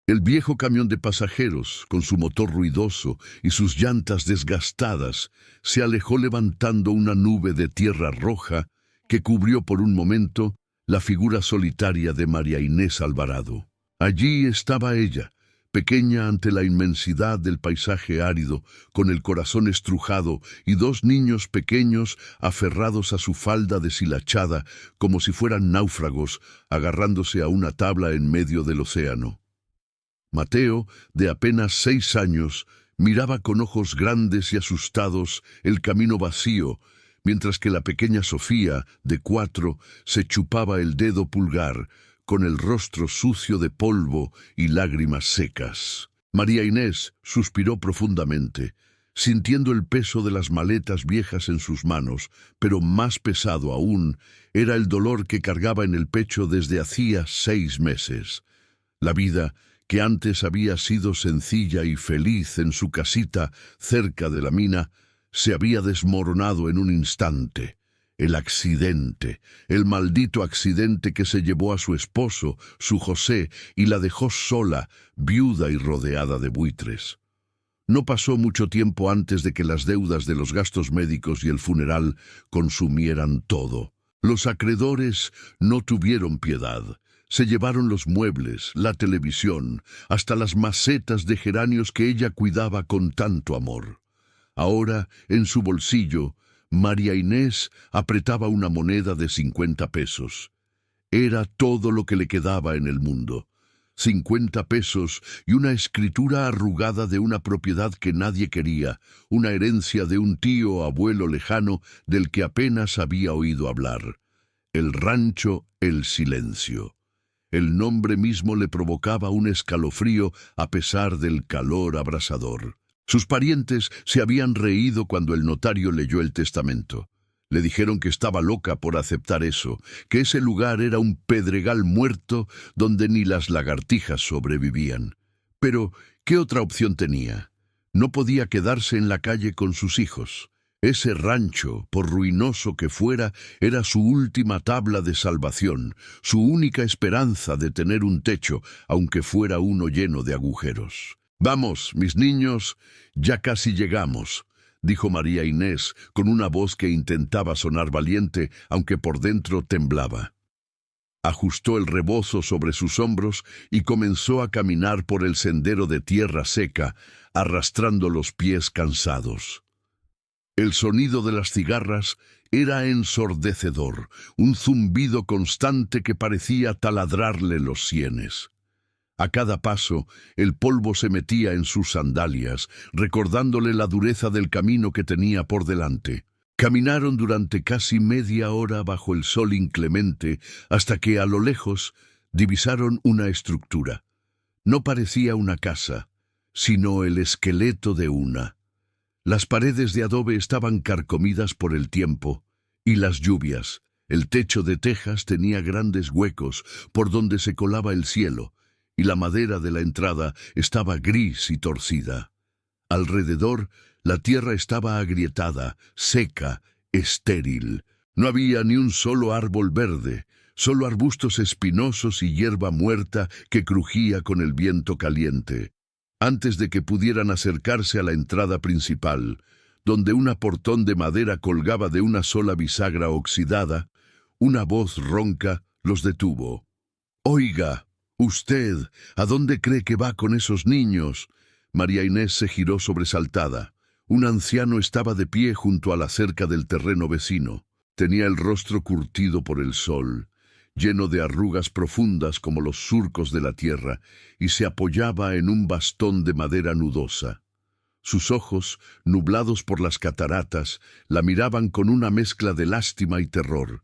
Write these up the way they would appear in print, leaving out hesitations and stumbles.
El viejo camión de pasajeros, con su motor ruidoso y sus llantas desgastadas, se alejó levantando una nube de tierra roja que cubrió por un momento la figura solitaria de María Inés Alvarado. Allí estaba ella, pequeña ante la inmensidad del paisaje árido, con el corazón estrujado y dos niños pequeños aferrados a su falda deshilachada como si fueran náufragos agarrándose a una tabla en medio del océano. Mateo, de apenas 6 años, miraba con ojos grandes y asustados el camino vacío, mientras que la pequeña Sofía, de 4, se chupaba el dedo pulgar, con el rostro sucio de polvo y lágrimas secas. María Inés suspiró profundamente, sintiendo el peso de las maletas viejas en sus manos, pero más pesado aún era el dolor que cargaba en el pecho desde hacía 6 meses. La vida, que antes había sido sencilla y feliz en su casita cerca de la mina, se había desmoronado en un instante. El accidente, el maldito accidente que se llevó a su esposo, su José, y la dejó sola, viuda y rodeada de buitres. No pasó mucho tiempo antes de que las deudas de los gastos médicos y el funeral consumieran todo. Los acreedores no tuvieron piedad. Se llevaron los muebles, la televisión, hasta las macetas de geranios que ella cuidaba con tanto amor. Ahora, en su bolsillo, María Inés apretaba una moneda de 50 pesos. Era todo lo que le quedaba en el mundo. 50 pesos y una escritura arrugada de una propiedad que nadie quería, una herencia de un tío o abuelo lejano del que apenas había oído hablar. El rancho El Silencio. El nombre mismo le provocaba un escalofrío a pesar del calor abrasador. Sus parientes se habían reído cuando el notario leyó el testamento. Le dijeron que estaba loca por aceptar eso, que ese lugar era un pedregal muerto donde ni las lagartijas sobrevivían. Pero, ¿qué otra opción tenía? No podía quedarse en la calle con sus hijos. Ese rancho, por ruinoso que fuera, era su última tabla de salvación, su única esperanza de tener un techo, aunque fuera uno lleno de agujeros. «Vamos, mis niños, ya casi llegamos», dijo María Inés, con una voz que intentaba sonar valiente, aunque por dentro temblaba. Ajustó el rebozo sobre sus hombros y comenzó a caminar por el sendero de tierra seca, arrastrando los pies cansados. El sonido de las cigarras era ensordecedor, un zumbido constante que parecía taladrarle los sienes. A cada paso, el polvo se metía en sus sandalias, recordándole la dureza del camino que tenía por delante. Caminaron durante casi media hora bajo el sol inclemente, hasta que a lo lejos divisaron una estructura. No parecía una casa, sino el esqueleto de una. Las paredes de adobe estaban carcomidas por el tiempo y las lluvias. El techo de tejas tenía grandes huecos por donde se colaba el cielo, y la madera de la entrada estaba gris y torcida. Alrededor, la tierra estaba agrietada, seca, estéril. No había ni un solo árbol verde, solo arbustos espinosos y hierba muerta que crujía con el viento caliente. Antes de que pudieran acercarse a la entrada principal, donde un portón de madera colgaba de una sola bisagra oxidada, una voz ronca los detuvo. «Oiga, usted, ¿a dónde cree que va con esos niños?». María Inés se giró sobresaltada. Un anciano estaba de pie junto a la cerca del terreno vecino. Tenía el rostro curtido por el sol, lleno de arrugas profundas como los surcos de la tierra, y se apoyaba en un bastón de madera nudosa. Sus ojos, nublados por las cataratas, la miraban con una mezcla de lástima y terror.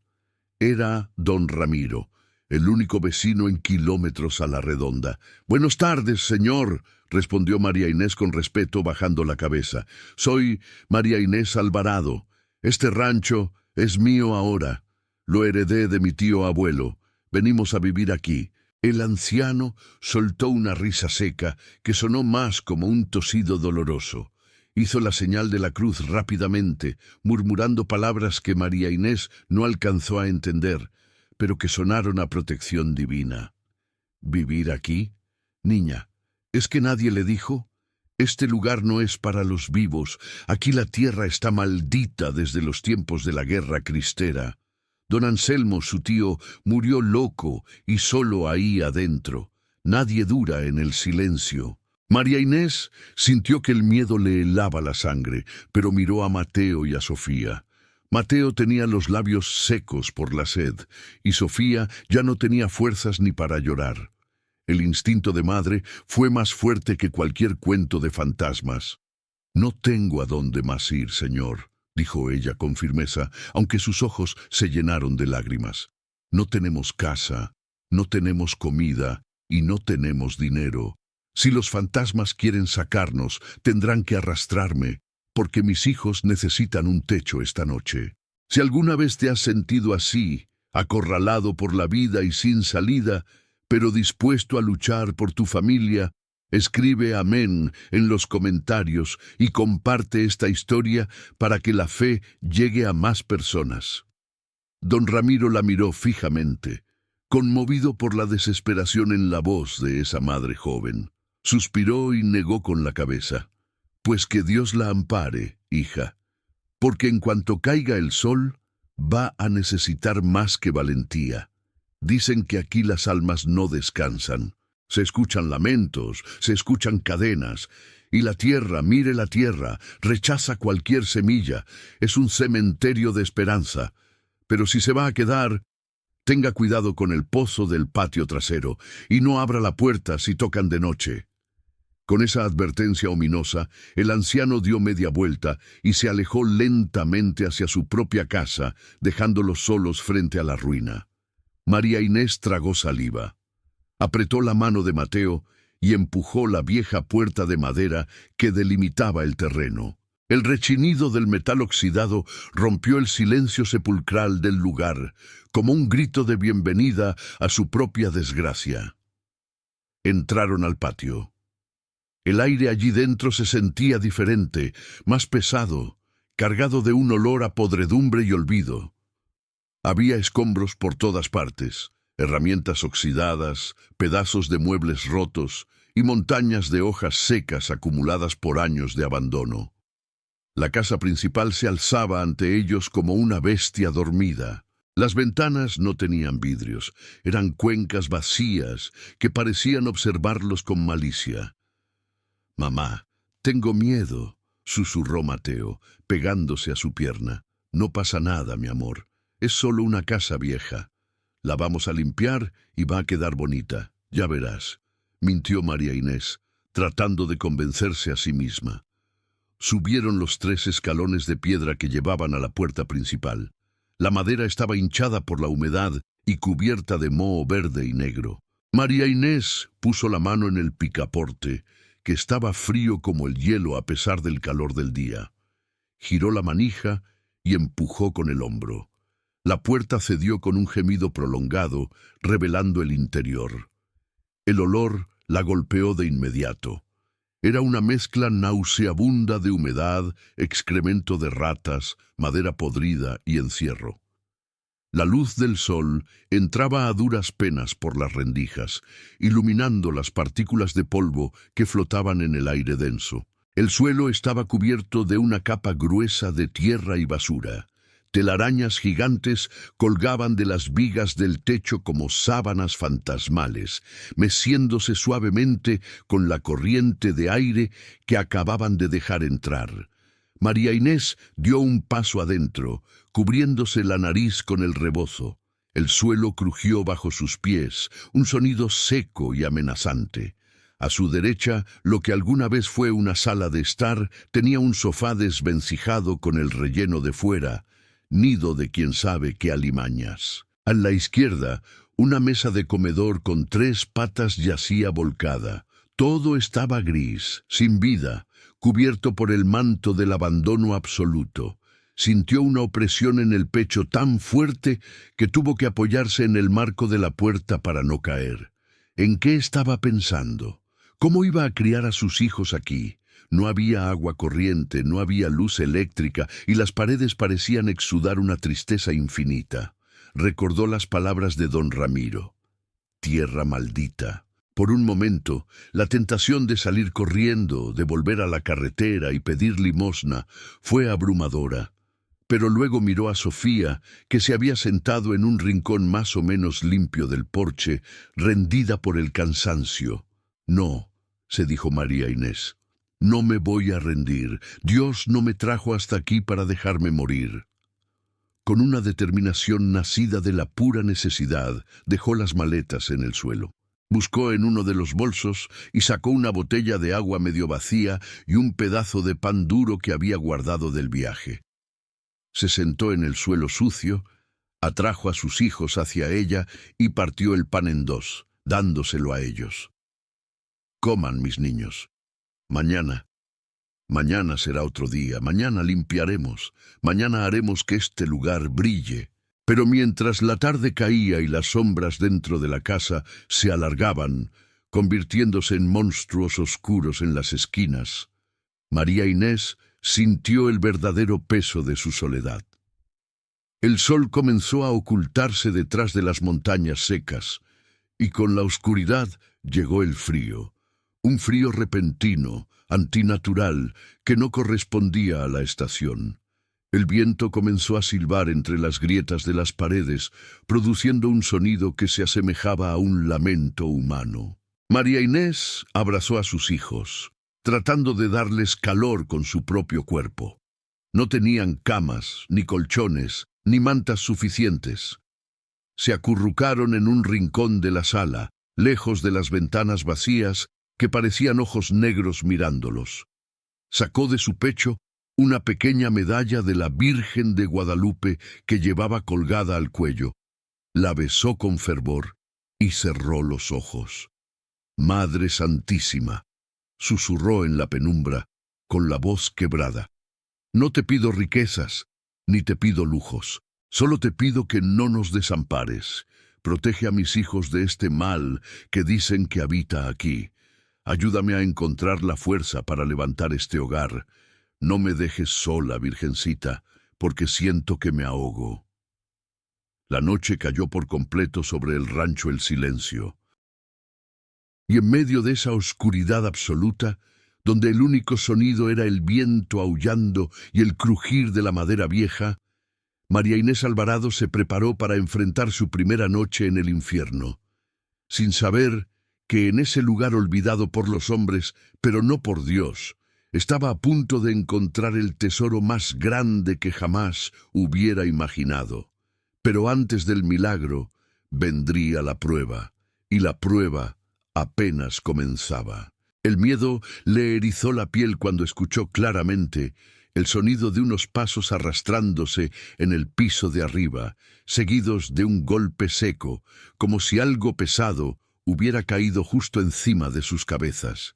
Era don Ramiro, el único vecino en kilómetros a la redonda. «Buenas tardes, señor», respondió María Inés con respeto, bajando la cabeza. «Soy María Inés Alvarado. Este rancho es mío ahora. Lo heredé de mi tío abuelo. Venimos a vivir aquí». El anciano soltó una risa seca que sonó más como un tosido doloroso. Hizo la señal de la cruz rápidamente, murmurando palabras que María Inés no alcanzó a entender, pero que sonaron a protección divina. «¿Vivir aquí? Niña, ¿Es que nadie le dijo? Este lugar no es para los vivos. Aquí la tierra está maldita desde los tiempos de la guerra cristera. Don Anselmo, su tío, murió loco y solo ahí adentro. Nadie dura en el silencio. María Inés sintió que el miedo le helaba la sangre, pero miró a Mateo y a Sofía. Mateo tenía los labios secos por la sed, y Sofía ya no tenía fuerzas ni para llorar. El instinto de madre fue más fuerte que cualquier cuento de fantasmas. «No tengo a dónde más ir, señor», dijo ella con firmeza, aunque sus ojos se llenaron de lágrimas. «No tenemos casa, no tenemos comida y no tenemos dinero. Si los fantasmas quieren sacarnos, tendrán que arrastrarme, porque mis hijos necesitan un techo esta noche. Si alguna vez te has sentido así, acorralado por la vida y sin salida, pero dispuesto a luchar por tu familia, escribe amén en los comentarios y comparte esta historia para que la fe llegue a más personas». Don Ramiro la miró fijamente, conmovido por la desesperación en la voz de esa madre joven. Suspiró y negó con la cabeza. «Pues que Dios la ampare, hija, porque en cuanto caiga el sol, va a necesitar más que valentía. Dicen que aquí las almas no descansan. Se escuchan lamentos, se escuchan cadenas, y la tierra, mire la tierra, rechaza cualquier semilla. Es un cementerio de esperanza. Pero si se va a quedar, tenga cuidado con el pozo del patio trasero, y no abra la puerta si tocan de noche». Con esa advertencia ominosa, el anciano dio media vuelta y se alejó lentamente hacia su propia casa, dejándolos solos frente a la ruina. María Inés tragó saliva. Apretó la mano de Mateo y empujó la vieja puerta de madera que delimitaba el terreno. El rechinido del metal oxidado rompió el silencio sepulcral del lugar, como un grito de bienvenida a su propia desgracia. Entraron al patio. El aire allí dentro se sentía diferente, más pesado, cargado de un olor a podredumbre y olvido. Había escombros por todas partes, herramientas oxidadas, pedazos de muebles rotos y montañas de hojas secas acumuladas por años de abandono. La casa principal se alzaba ante ellos como una bestia dormida. Las ventanas no tenían vidrios, eran cuencas vacías que parecían observarlos con malicia. «Mamá, tengo miedo», susurró Mateo, pegándose a su pierna. «No pasa nada, mi amor. Es solo una casa vieja. La vamos a limpiar y va a quedar bonita. Ya verás», mintió María Inés, tratando de convencerse a sí misma. Subieron los 3 escalones de piedra que llevaban a la puerta principal. La madera estaba hinchada por la humedad y cubierta de moho verde y negro. María Inés puso la mano en el picaporte, que estaba frío como el hielo a pesar del calor del día. Giró la manija y empujó con el hombro. La puerta cedió con un gemido prolongado, revelando el interior. El olor la golpeó de inmediato. Era una mezcla nauseabunda de humedad, excremento de ratas, madera podrida y encierro. La luz del sol entraba a duras penas por las rendijas, iluminando las partículas de polvo que flotaban en el aire denso. El suelo estaba cubierto de una capa gruesa de tierra y basura. Telarañas gigantes colgaban de las vigas del techo como sábanas fantasmales, meciéndose suavemente con la corriente de aire que acababan de dejar entrar. María Inés dio un paso adentro, cubriéndose la nariz con el rebozo. El suelo crujió bajo sus pies, un sonido seco y amenazante. A su derecha, lo que alguna vez fue una sala de estar, tenía un sofá desvencijado con el relleno de fuera, nido de quién sabe qué alimañas. A la izquierda, una mesa de comedor con 3 patas yacía volcada. Todo estaba gris, sin vida, cubierto por el manto del abandono absoluto. Sintió una opresión en el pecho tan fuerte que tuvo que apoyarse en el marco de la puerta para no caer. ¿En qué estaba pensando? ¿Cómo iba a criar a sus hijos aquí? No había agua corriente, no había luz eléctrica y las paredes parecían exudar una tristeza infinita. Recordó las palabras de don Ramiro. Tierra maldita. Por un momento, la tentación de salir corriendo, de volver a la carretera y pedir limosna fue abrumadora. Pero luego miró a Sofía, que se había sentado en un rincón más o menos limpio del porche, rendida por el cansancio. «No», se dijo María Inés, «no me voy a rendir. Dios no me trajo hasta aquí para dejarme morir». Con una determinación nacida de la pura necesidad, dejó las maletas en el suelo. Buscó en uno de los bolsos y sacó una botella de agua medio vacía y un pedazo de pan duro que había guardado del viaje. Se sentó en el suelo sucio, atrajo a sus hijos hacia ella y partió el pan en dos, dándoselo a ellos. «Coman, mis niños. Mañana será otro día, mañana limpiaremos, mañana haremos que este lugar brille». Pero mientras la tarde caía y las sombras dentro de la casa se alargaban, convirtiéndose en monstruos oscuros en las esquinas, María Inés sintió el verdadero peso de su soledad. El sol comenzó a ocultarse detrás de las montañas secas, y con la oscuridad llegó el frío, un frío repentino, antinatural, que no correspondía a la estación. El viento comenzó a silbar entre las grietas de las paredes, produciendo un sonido que se asemejaba a un lamento humano. María Inés abrazó a sus hijos, tratando de darles calor con su propio cuerpo. No tenían camas, ni colchones, ni mantas suficientes. Se acurrucaron en un rincón de la sala, lejos de las ventanas vacías que parecían ojos negros mirándolos. Sacó de su pecho una pequeña medalla de la Virgen de Guadalupe que llevaba colgada al cuello. La besó con fervor y cerró los ojos. «Madre Santísima», susurró en la penumbra, con la voz quebrada, «no te pido riquezas, ni te pido lujos. Solo te pido que no nos desampares. Protege a mis hijos de este mal que dicen que habita aquí. Ayúdame a encontrar la fuerza para levantar este hogar. No me dejes sola, Virgencita, porque siento que me ahogo». La noche cayó por completo sobre el rancho El Silencio. Y en medio de esa oscuridad absoluta, donde el único sonido era el viento aullando y el crujir de la madera vieja, María Inés Alvarado se preparó para enfrentar su primera noche en el infierno, sin saber que en ese lugar olvidado por los hombres, pero no por Dios, estaba a punto de encontrar el tesoro más grande que jamás hubiera imaginado. Pero antes del milagro vendría la prueba, y la prueba apenas comenzaba. El miedo le erizó la piel cuando escuchó claramente el sonido de unos pasos arrastrándose en el piso de arriba, seguidos de un golpe seco, como si algo pesado hubiera caído justo encima de sus cabezas.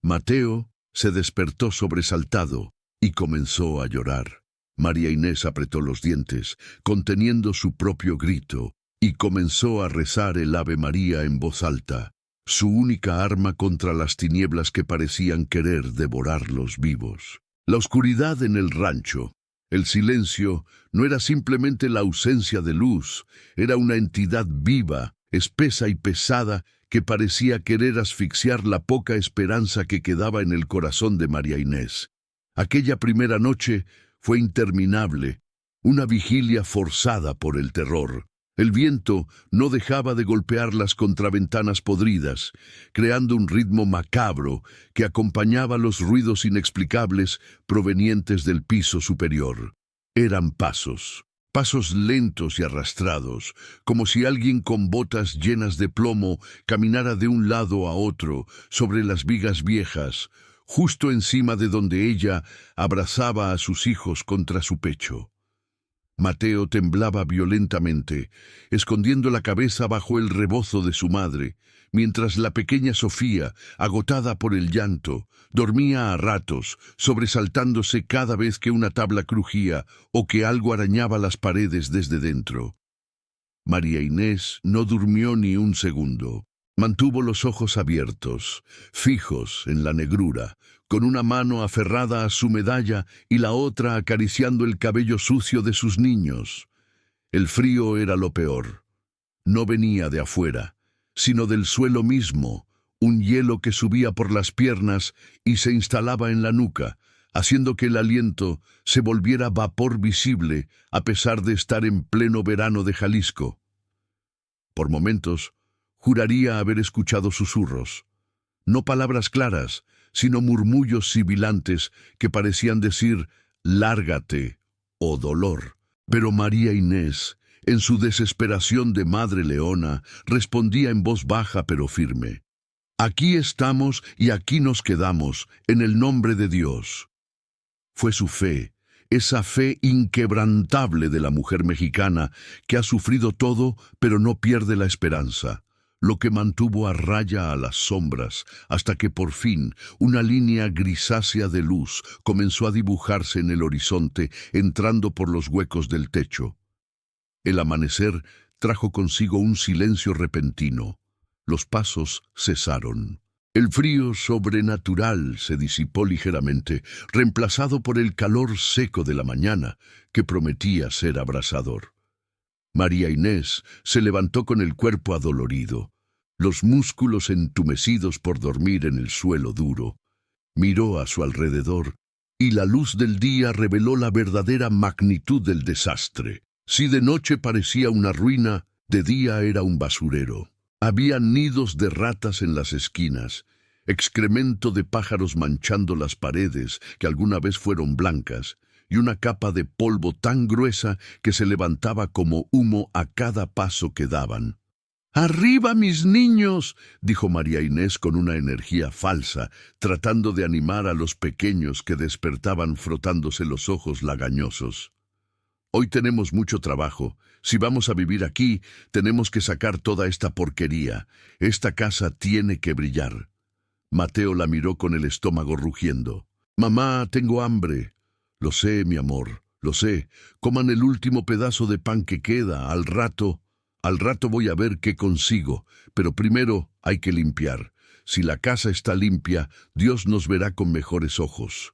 Mateo se despertó sobresaltado y comenzó a llorar. María Inés apretó los dientes, conteniendo su propio grito, y comenzó a rezar el Ave María en voz alta, su única arma contra las tinieblas que parecían querer devorarlos vivos. La oscuridad en el rancho, el silencio, no era simplemente la ausencia de luz, era una entidad viva, espesa y pesada, que parecía querer asfixiar la poca esperanza que quedaba en el corazón de María Inés. Aquella primera noche fue interminable, una vigilia forzada por el terror. El viento no dejaba de golpear las contraventanas podridas, creando un ritmo macabro que acompañaba los ruidos inexplicables provenientes del piso superior. Eran pasos lentos y arrastrados, como si alguien con botas llenas de plomo caminara de un lado a otro sobre las vigas viejas, justo encima de donde ella abrazaba a sus hijos contra su pecho. Mateo temblaba violentamente, escondiendo la cabeza bajo el rebozo de su madre, mientras la pequeña Sofía, agotada por el llanto, dormía a ratos, sobresaltándose cada vez que una tabla crujía o que algo arañaba las paredes desde dentro. María Inés no durmió ni un segundo. Mantuvo los ojos abiertos, fijos en la negrura, con una mano aferrada a su medalla y la otra acariciando el cabello sucio de sus niños. El frío era lo peor. No venía de afuera, sino del suelo mismo, un hielo que subía por las piernas y se instalaba en la nuca, haciendo que el aliento se volviera vapor visible a pesar de estar en pleno verano de Jalisco. Por momentos, juraría haber escuchado susurros, no palabras claras, sino murmullos sibilantes que parecían decir «lárgate» o «dolor». Pero María Inés, en su desesperación de madre leona, respondía en voz baja pero firme: «Aquí estamos y aquí nos quedamos, en el nombre de Dios». Fue su fe, esa fe inquebrantable de la mujer mexicana que ha sufrido todo pero no pierde la esperanza, lo que mantuvo a raya a las sombras hasta que por fin una línea grisácea de luz comenzó a dibujarse en el horizonte, entrando por los huecos del techo. El amanecer trajo consigo un silencio repentino. Los pasos cesaron. El frío sobrenatural se disipó ligeramente, reemplazado por el calor seco de la mañana, que prometía ser abrasador. María Inés se levantó con el cuerpo adolorido, los músculos entumecidos por dormir en el suelo duro. Miró a su alrededor, y la luz del día reveló la verdadera magnitud del desastre. Si de noche parecía una ruina, de día era un basurero. Había nidos de ratas en las esquinas, excremento de pájaros manchando las paredes que alguna vez fueron blancas, y una capa de polvo tan gruesa que se levantaba como humo a cada paso que daban. «¡Arriba, mis niños!», dijo María Inés con una energía falsa, tratando de animar a los pequeños que despertaban frotándose los ojos lagañosos. «Hoy tenemos mucho trabajo. Si vamos a vivir aquí, tenemos que sacar toda esta porquería. Esta casa tiene que brillar». Mateo la miró con el estómago rugiendo. «Mamá, tengo hambre». «Lo sé, mi amor, lo sé. Coman el último pedazo de pan que queda. Al rato voy a ver qué consigo. Pero primero hay que limpiar. Si la casa está limpia, Dios nos verá con mejores ojos».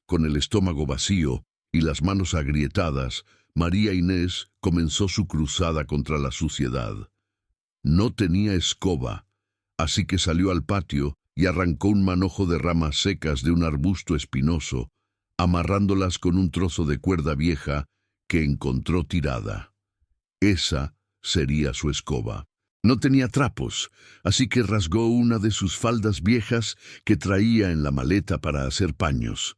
Con el estómago vacío y las manos agrietadas, María Inés comenzó su cruzada contra la suciedad. No tenía escoba, así que salió al patio y arrancó un manojo de ramas secas de un arbusto espinoso, amarrándolas con un trozo de cuerda vieja que encontró tirada. Esa sería su escoba. No tenía trapos, así que rasgó una de sus faldas viejas que traía en la maleta para hacer paños.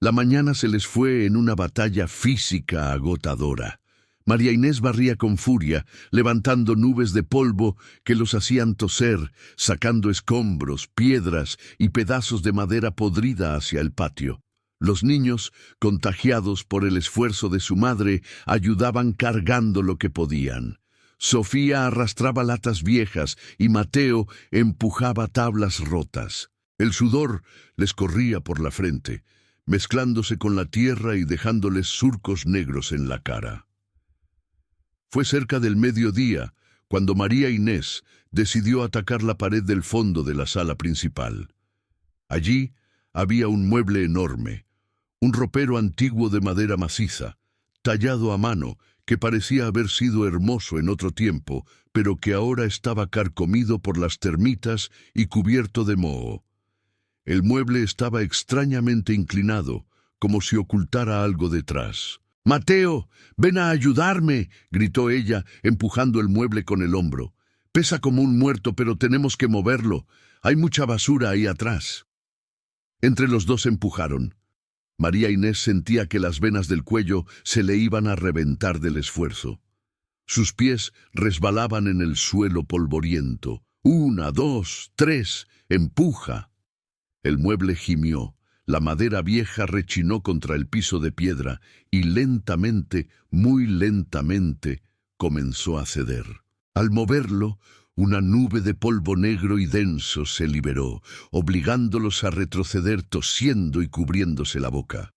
La mañana se les fue en una batalla física agotadora. María Inés barría con furia, levantando nubes de polvo que los hacían toser, sacando escombros, piedras y pedazos de madera podrida hacia el patio. Los niños, contagiados por el esfuerzo de su madre, ayudaban cargando lo que podían. Sofía arrastraba latas viejas y Mateo empujaba tablas rotas. El sudor les corría por la frente, mezclándose con la tierra y dejándoles surcos negros en la cara. Fue cerca del mediodía cuando María Inés decidió atacar la pared del fondo de la sala principal. Allí había un mueble enorme, un ropero antiguo de madera maciza, tallado a mano, que parecía haber sido hermoso en otro tiempo, pero que ahora estaba carcomido por las termitas y cubierto de moho. El mueble estaba extrañamente inclinado, como si ocultara algo detrás. «Mateo, ven a ayudarme», gritó ella, empujando el mueble con el hombro. «Pesa como un muerto, pero tenemos que moverlo. Hay mucha basura ahí atrás». Entre los dos empujaron. María Inés sentía que las venas del cuello se le iban a reventar del esfuerzo. Sus pies resbalaban en el suelo polvoriento. 1, 2, 3, empuja. El mueble gimió, la madera vieja rechinó contra el piso de piedra y lentamente, muy lentamente, comenzó a ceder. Al moverlo, una nube de polvo negro y denso se liberó, obligándolos a retroceder tosiendo y cubriéndose la boca.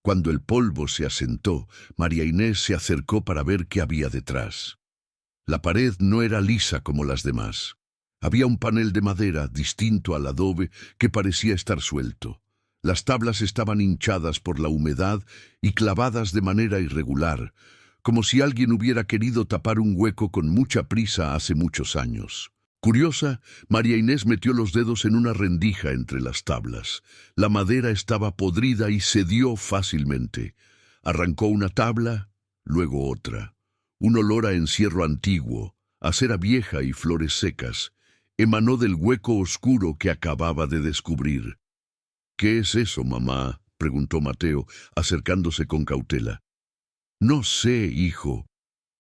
Cuando el polvo se asentó, María Inés se acercó para ver qué había detrás. La pared no era lisa como las demás. Había un panel de madera distinto al adobe que parecía estar suelto. Las tablas estaban hinchadas por la humedad y clavadas de manera irregular, como si alguien hubiera querido tapar un hueco con mucha prisa hace muchos años. Curiosa, María Inés metió los dedos en una rendija entre las tablas. La madera estaba podrida y cedió fácilmente. Arrancó una tabla, luego otra. Un olor a encierro antiguo, a cera vieja y flores secas, emanó del hueco oscuro que acababa de descubrir. «¿Qué es eso, mamá?», preguntó Mateo, acercándose con cautela. «No sé, hijo.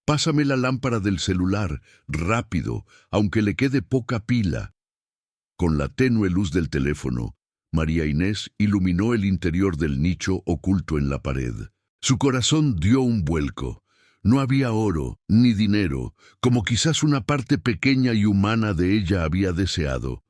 Pásame la lámpara del celular, rápido, aunque le quede poca pila». Con la tenue luz del teléfono, María Inés iluminó el interior del nicho oculto en la pared. Su corazón dio un vuelco. No había oro, ni dinero, como quizás una parte pequeña y humana de ella había deseado.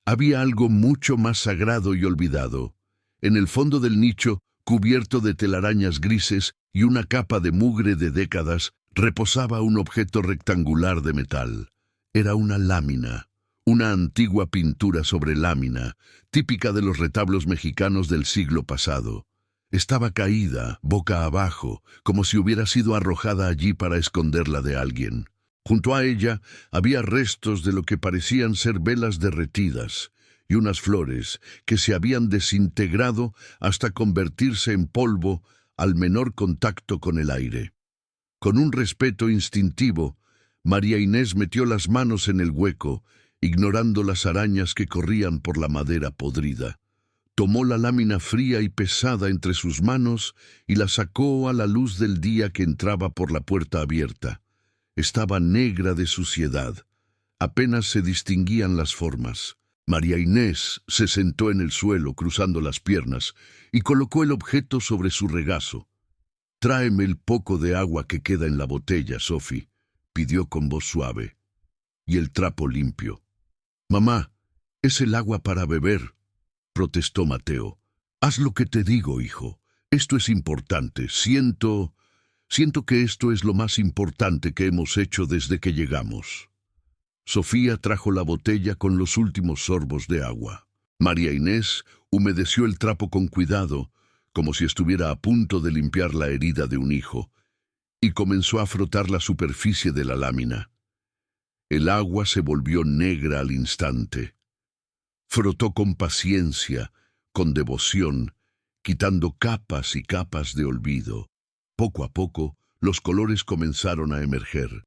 Había algo mucho más sagrado y olvidado. En el fondo del nicho, cubierto de telarañas grises y una capa de mugre de décadas, reposaba un objeto rectangular de metal. Era una lámina, una antigua pintura sobre lámina, típica de los retablos mexicanos del siglo pasado. Estaba caída, boca abajo, como si hubiera sido arrojada allí para esconderla de alguien. Junto a ella había restos de lo que parecían ser velas derretidas y unas flores que se habían desintegrado hasta convertirse en polvo al menor contacto con el aire. Con un respeto instintivo, María Inés metió las manos en el hueco, ignorando las arañas que corrían por la madera podrida. Tomó la lámina fría y pesada entre sus manos y la sacó a la luz del día que entraba por la puerta abierta. Estaba negra de suciedad. Apenas se distinguían las formas. María Inés se sentó en el suelo, cruzando las piernas, y colocó el objeto sobre su regazo. «Tráeme el poco de agua que queda en la botella, Sophie», pidió con voz suave. «Y el trapo limpio». «Mamá, es el agua para beber», protestó Mateo. «Haz lo que te digo, hijo. Esto es importante. Siento que esto es lo más importante que hemos hecho desde que llegamos». Sofía trajo la botella con los últimos sorbos de agua. María Inés humedeció el trapo con cuidado, como si estuviera a punto de limpiar la herida de un hijo, y comenzó a frotar la superficie de la lámina. El agua se volvió negra al instante. Frotó con paciencia, con devoción, quitando capas y capas de olvido. Poco a poco, los colores comenzaron a emerger.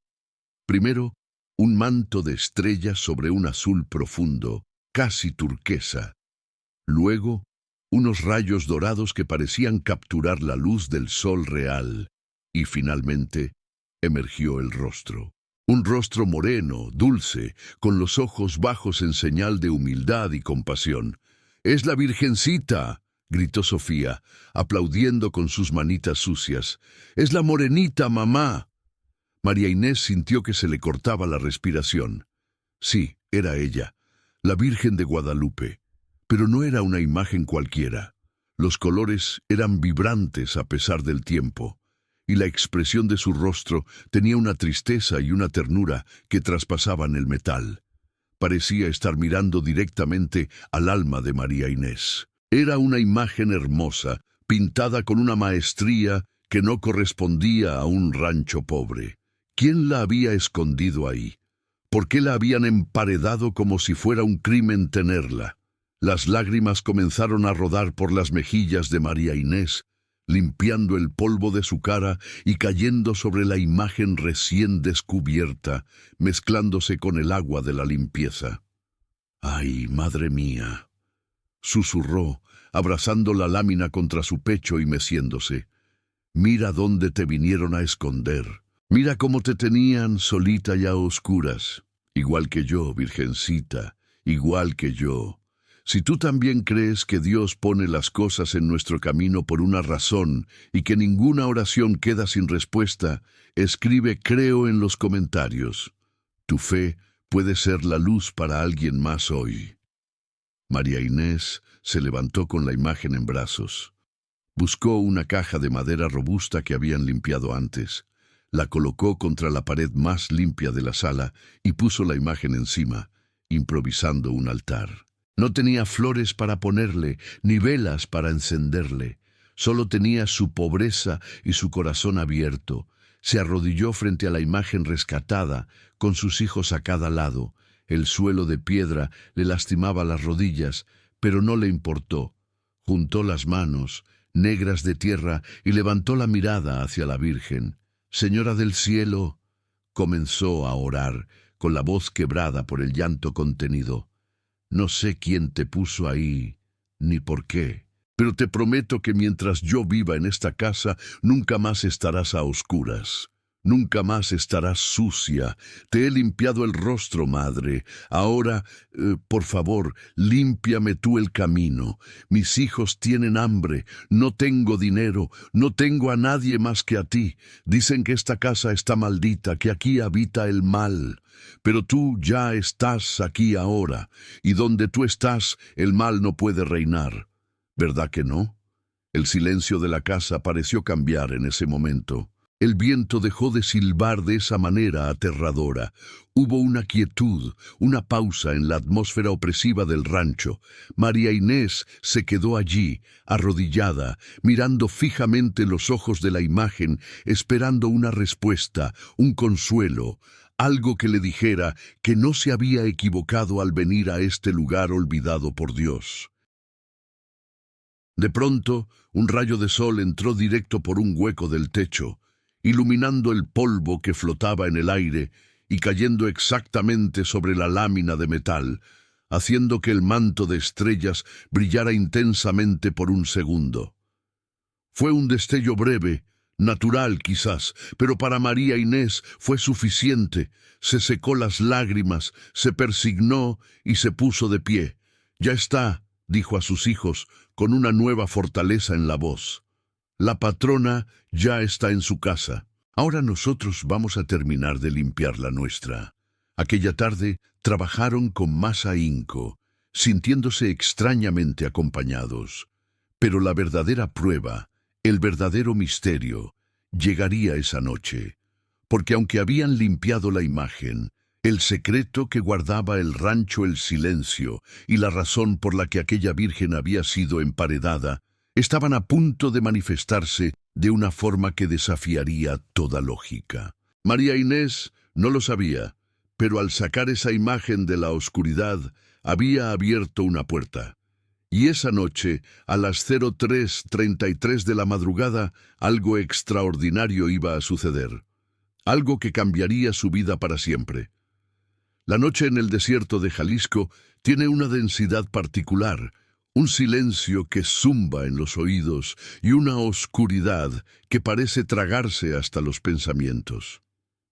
Primero, un manto de estrellas sobre un azul profundo, casi turquesa. Luego, unos rayos dorados que parecían capturar la luz del sol real. Y finalmente, emergió el rostro. Un rostro moreno, dulce, con los ojos bajos en señal de humildad y compasión. «¡Es la Virgencita!», gritó Sofía, aplaudiendo con sus manitas sucias. «¡Es la morenita, mamá!». María Inés sintió que se le cortaba la respiración. Sí, era ella, la Virgen de Guadalupe. Pero no era una imagen cualquiera. Los colores eran vibrantes a pesar del tiempo, y la expresión de su rostro tenía una tristeza y una ternura que traspasaban el metal. Parecía estar mirando directamente al alma de María Inés. Era una imagen hermosa, pintada con una maestría que no correspondía a un rancho pobre. ¿Quién la había escondido ahí? ¿Por qué la habían emparedado como si fuera un crimen tenerla? Las lágrimas comenzaron a rodar por las mejillas de María Inés, limpiando el polvo de su cara y cayendo sobre la imagen recién descubierta, mezclándose con el agua de la limpieza. «¡Ay, madre mía!», susurró, abrazando la lámina contra su pecho y meciéndose. «Mira dónde te vinieron a esconder. Mira cómo te tenían solita y a oscuras. Igual que yo, Virgencita, igual que yo. Si tú también crees que Dios pone las cosas en nuestro camino por una razón y que ninguna oración queda sin respuesta, escribe «creo» en los comentarios. Tu fe puede ser la luz para alguien más hoy». María Inés se levantó con la imagen en brazos. Buscó una caja de madera robusta que habían limpiado antes. La colocó contra la pared más limpia de la sala y puso la imagen encima, improvisando un altar. No tenía flores para ponerle, ni velas para encenderle. Solo tenía su pobreza y su corazón abierto. Se arrodilló frente a la imagen rescatada, con sus hijos a cada lado, El suelo de piedra le lastimaba las rodillas, pero no le importó. Juntó las manos, negras de tierra, y levantó la mirada hacia la Virgen. «Señora del cielo», comenzó a orar, con la voz quebrada por el llanto contenido. «No sé quién te puso ahí, ni por qué, pero te prometo que mientras yo viva en esta casa, nunca más estarás a oscuras. Nunca más estarás sucia. Te he limpiado el rostro, madre. Ahora, por favor, límpiame tú el camino. Mis hijos tienen hambre. No tengo dinero. No tengo a nadie más que a ti. Dicen que esta casa está maldita, que aquí habita el mal. Pero tú ya estás aquí ahora, y donde tú estás, el mal no puede reinar. ¿Verdad que no?» El silencio de la casa pareció cambiar en ese momento. El viento dejó de silbar de esa manera aterradora. Hubo una quietud, una pausa en la atmósfera opresiva del rancho. María Inés se quedó allí, arrodillada, mirando fijamente los ojos de la imagen, esperando una respuesta, un consuelo, algo que le dijera que no se había equivocado al venir a este lugar olvidado por Dios. De pronto, un rayo de sol entró directo por un hueco del techo, iluminando el polvo que flotaba en el aire y cayendo exactamente sobre la lámina de metal, haciendo que el manto de estrellas brillara intensamente por un segundo. Fue un destello breve, natural quizás, pero para María Inés fue suficiente. Se secó las lágrimas, se persignó y se puso de pie. «Ya está», dijo a sus hijos, con una nueva fortaleza en la voz. «La patrona ya está en su casa. Ahora nosotros vamos a terminar de limpiar la nuestra». Aquella tarde trabajaron con más ahínco, sintiéndose extrañamente acompañados. Pero la verdadera prueba, el verdadero misterio, llegaría esa noche. Porque aunque habían limpiado la imagen, el secreto que guardaba el rancho, el silencio y la razón por la que aquella virgen había sido emparedada, estaban a punto de manifestarse de una forma que desafiaría toda lógica. María Inés no lo sabía, pero al sacar esa imagen de la oscuridad, había abierto una puerta. Y esa noche, a las 03:33 de la madrugada, algo extraordinario iba a suceder. Algo que cambiaría su vida para siempre. La noche en el desierto de Jalisco tiene una densidad particular, un silencio que zumba en los oídos y una oscuridad que parece tragarse hasta los pensamientos.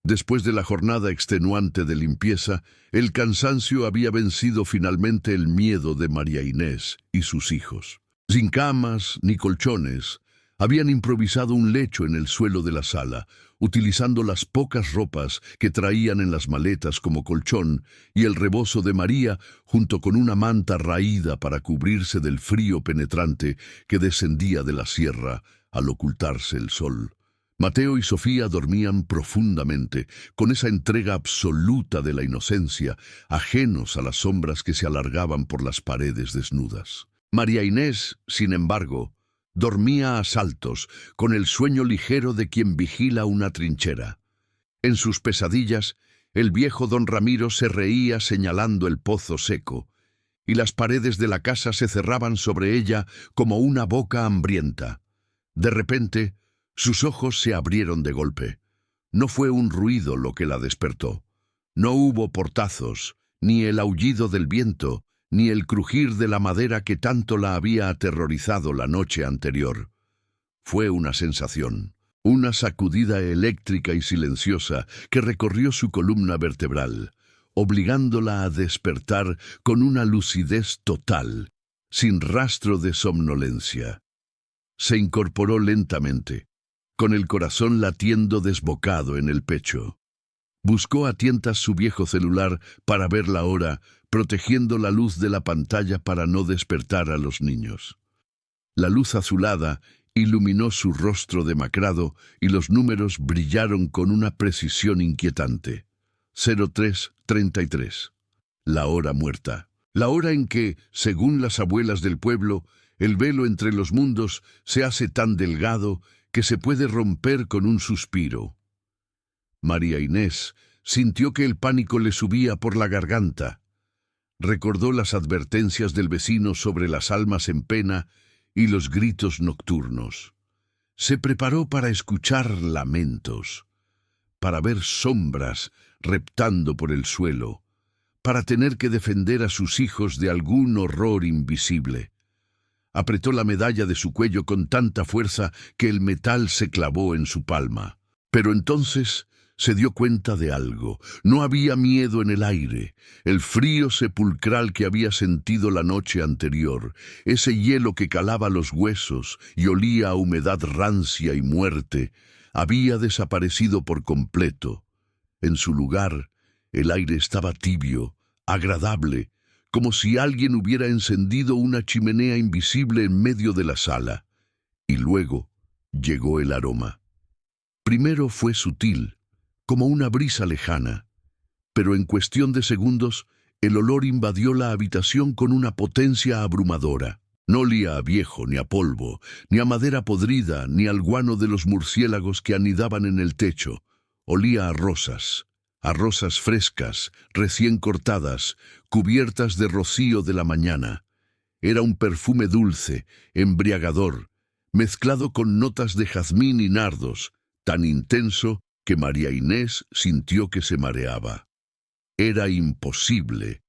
Después de la jornada extenuante de limpieza, el cansancio había vencido finalmente el miedo de María Inés y sus hijos. Sin camas ni colchones, habían improvisado un lecho en el suelo de la sala, utilizando las pocas ropas que traían en las maletas como colchón y el rebozo de María junto con una manta raída para cubrirse del frío penetrante que descendía de la sierra al ocultarse el sol. Mateo y Sofía dormían profundamente, con esa entrega absoluta de la inocencia, ajenos a las sombras que se alargaban por las paredes desnudas. María Inés, sin embargo, dormía a saltos, con el sueño ligero de quien vigila una trinchera. En sus pesadillas, el viejo don Ramiro se reía señalando el pozo seco, y las paredes de la casa se cerraban sobre ella como una boca hambrienta. De repente, sus ojos se abrieron de golpe. No fue un ruido lo que la despertó. No hubo portazos, ni el aullido del viento, ni el crujir de la madera que tanto la había aterrorizado la noche anterior. Fue una sensación, una sacudida eléctrica y silenciosa que recorrió su columna vertebral, obligándola a despertar con una lucidez total, sin rastro de somnolencia. Se incorporó lentamente, con el corazón latiendo desbocado en el pecho. Buscó a tientas su viejo celular para ver la hora, protegiendo la luz de la pantalla para no despertar a los niños. La luz azulada iluminó su rostro demacrado y los números brillaron con una precisión inquietante. 03:33. La hora muerta. La hora en que, según las abuelas del pueblo, el velo entre los mundos se hace tan delgado que se puede romper con un suspiro. María Inés Sintió que el pánico le subía por la garganta. Recordó las advertencias del vecino sobre las almas en pena y los gritos nocturnos. Se preparó para escuchar lamentos, para ver sombras reptando por el suelo, para tener que defender a sus hijos de algún horror invisible. Apretó la medalla de su cuello con tanta fuerza que el metal se clavó en su palma. Pero entonces se dio cuenta de algo. No había miedo en el aire. El frío sepulcral que había sentido la noche anterior, ese hielo que calaba los huesos y olía a humedad rancia y muerte, había desaparecido por completo. En su lugar, el aire estaba tibio, agradable, como si alguien hubiera encendido una chimenea invisible en medio de la sala. Y luego llegó el aroma. Primero fue sutil, como una brisa lejana, pero en cuestión de segundos el olor invadió la habitación con una potencia abrumadora. No olía a viejo, ni a polvo, ni a madera podrida, ni al guano de los murciélagos que anidaban en el techo. Olía a rosas frescas, recién cortadas, cubiertas de rocío de la mañana. Era un perfume dulce, embriagador, mezclado con notas de jazmín y nardos, tan intenso que María Inés sintió que se mareaba. Era imposible.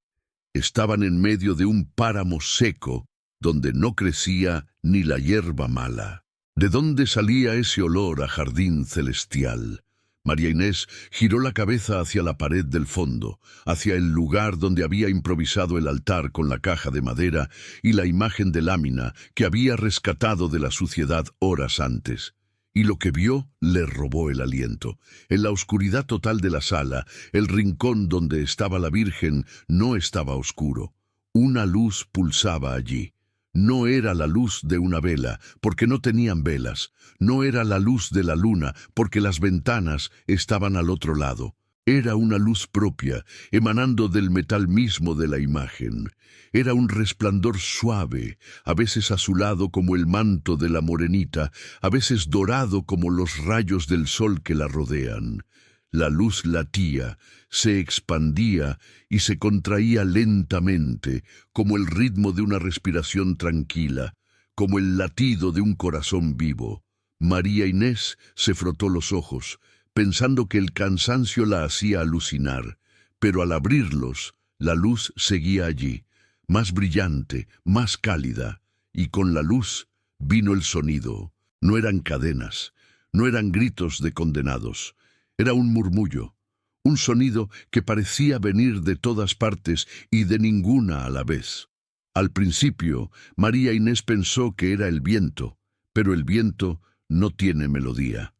Estaban en medio de un páramo seco, donde no crecía ni la hierba mala. ¿De dónde salía ese olor a jardín celestial? María Inés giró la cabeza hacia la pared del fondo, hacia el lugar donde había improvisado el altar con la caja de madera y la imagen de lámina que había rescatado de la suciedad horas antes. Y lo que vio le robó el aliento. En la oscuridad total de la sala, el rincón donde estaba la Virgen no estaba oscuro. Una luz pulsaba allí. No era la luz de una vela, porque no tenían velas. No era la luz de la luna, porque las ventanas estaban al otro lado. Era una luz propia, emanando del metal mismo de la imagen. Era un resplandor suave, a veces azulado como el manto de la morenita, a veces dorado como los rayos del sol que la rodean. La luz latía, se expandía y se contraía lentamente, como el ritmo de una respiración tranquila, como el latido de un corazón vivo. María Inés se frotó los ojos, pensando que el cansancio la hacía alucinar, pero al abrirlos, la luz seguía allí, más brillante, más cálida, y con la luz vino el sonido. No eran cadenas, no eran gritos de condenados, era un murmullo, un sonido que parecía venir de todas partes y de ninguna a la vez. Al principio, María Inés pensó que era el viento, pero el viento no tiene melodía.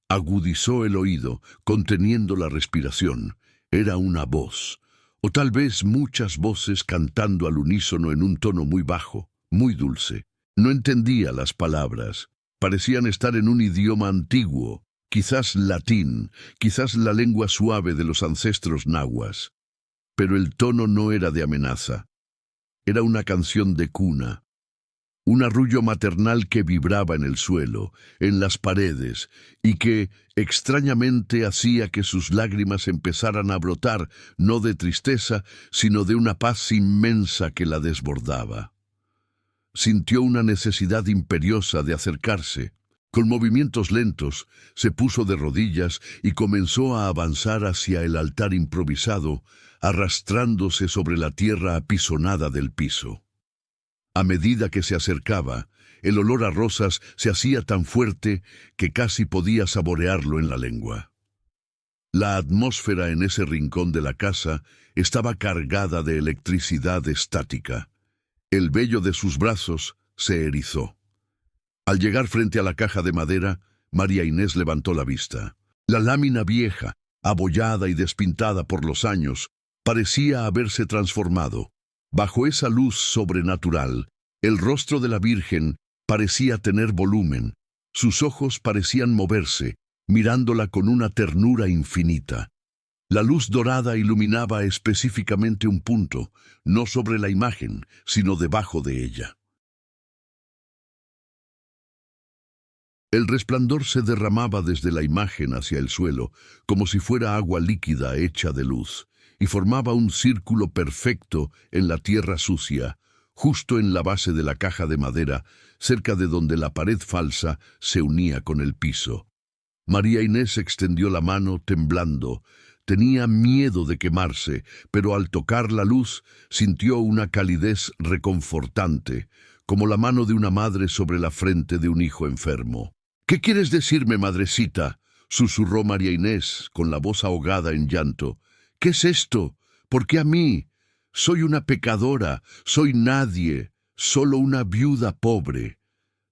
Agudizó el oído, conteniendo la respiración. Era una voz, o tal vez muchas voces cantando al unísono en un tono muy bajo, muy dulce. No entendía las palabras. Parecían estar en un idioma antiguo, quizás latín, quizás la lengua suave de los ancestros nahuas. Pero el tono no era de amenaza. Era una canción de cuna. Un arrullo maternal que vibraba en el suelo, en las paredes, y que, extrañamente, hacía que sus lágrimas empezaran a brotar, no de tristeza, sino de una paz inmensa que la desbordaba. Sintió una necesidad imperiosa de acercarse. Con movimientos lentos, se puso de rodillas y comenzó a avanzar hacia el altar improvisado, arrastrándose sobre la tierra apisonada del piso. A medida que se acercaba, el olor a rosas se hacía tan fuerte que casi podía saborearlo en la lengua. La atmósfera en ese rincón de la casa estaba cargada de electricidad estática. El vello de sus brazos se erizó. Al llegar frente a la caja de madera, María Inés levantó la vista. La lámina vieja, abollada y despintada por los años, parecía haberse transformado. Bajo esa luz sobrenatural, el rostro de la Virgen parecía tener volumen. Sus ojos parecían moverse, mirándola con una ternura infinita. La luz dorada iluminaba específicamente un punto, no sobre la imagen, sino debajo de ella. El resplandor se derramaba desde la imagen hacia el suelo, como si fuera agua líquida hecha de luz, y formaba un círculo perfecto en la tierra sucia, justo en la base de la caja de madera, cerca de donde la pared falsa se unía con el piso. María Inés extendió la mano temblando. Tenía miedo de quemarse, pero al tocar la luz sintió una calidez reconfortante, como la mano de una madre sobre la frente de un hijo enfermo. «¿Qué quieres decirme, madrecita?», susurró María Inés, con la voz ahogada en llanto. «¿Qué es esto? ¿Por qué a mí? Soy una pecadora, soy nadie, solo una viuda pobre».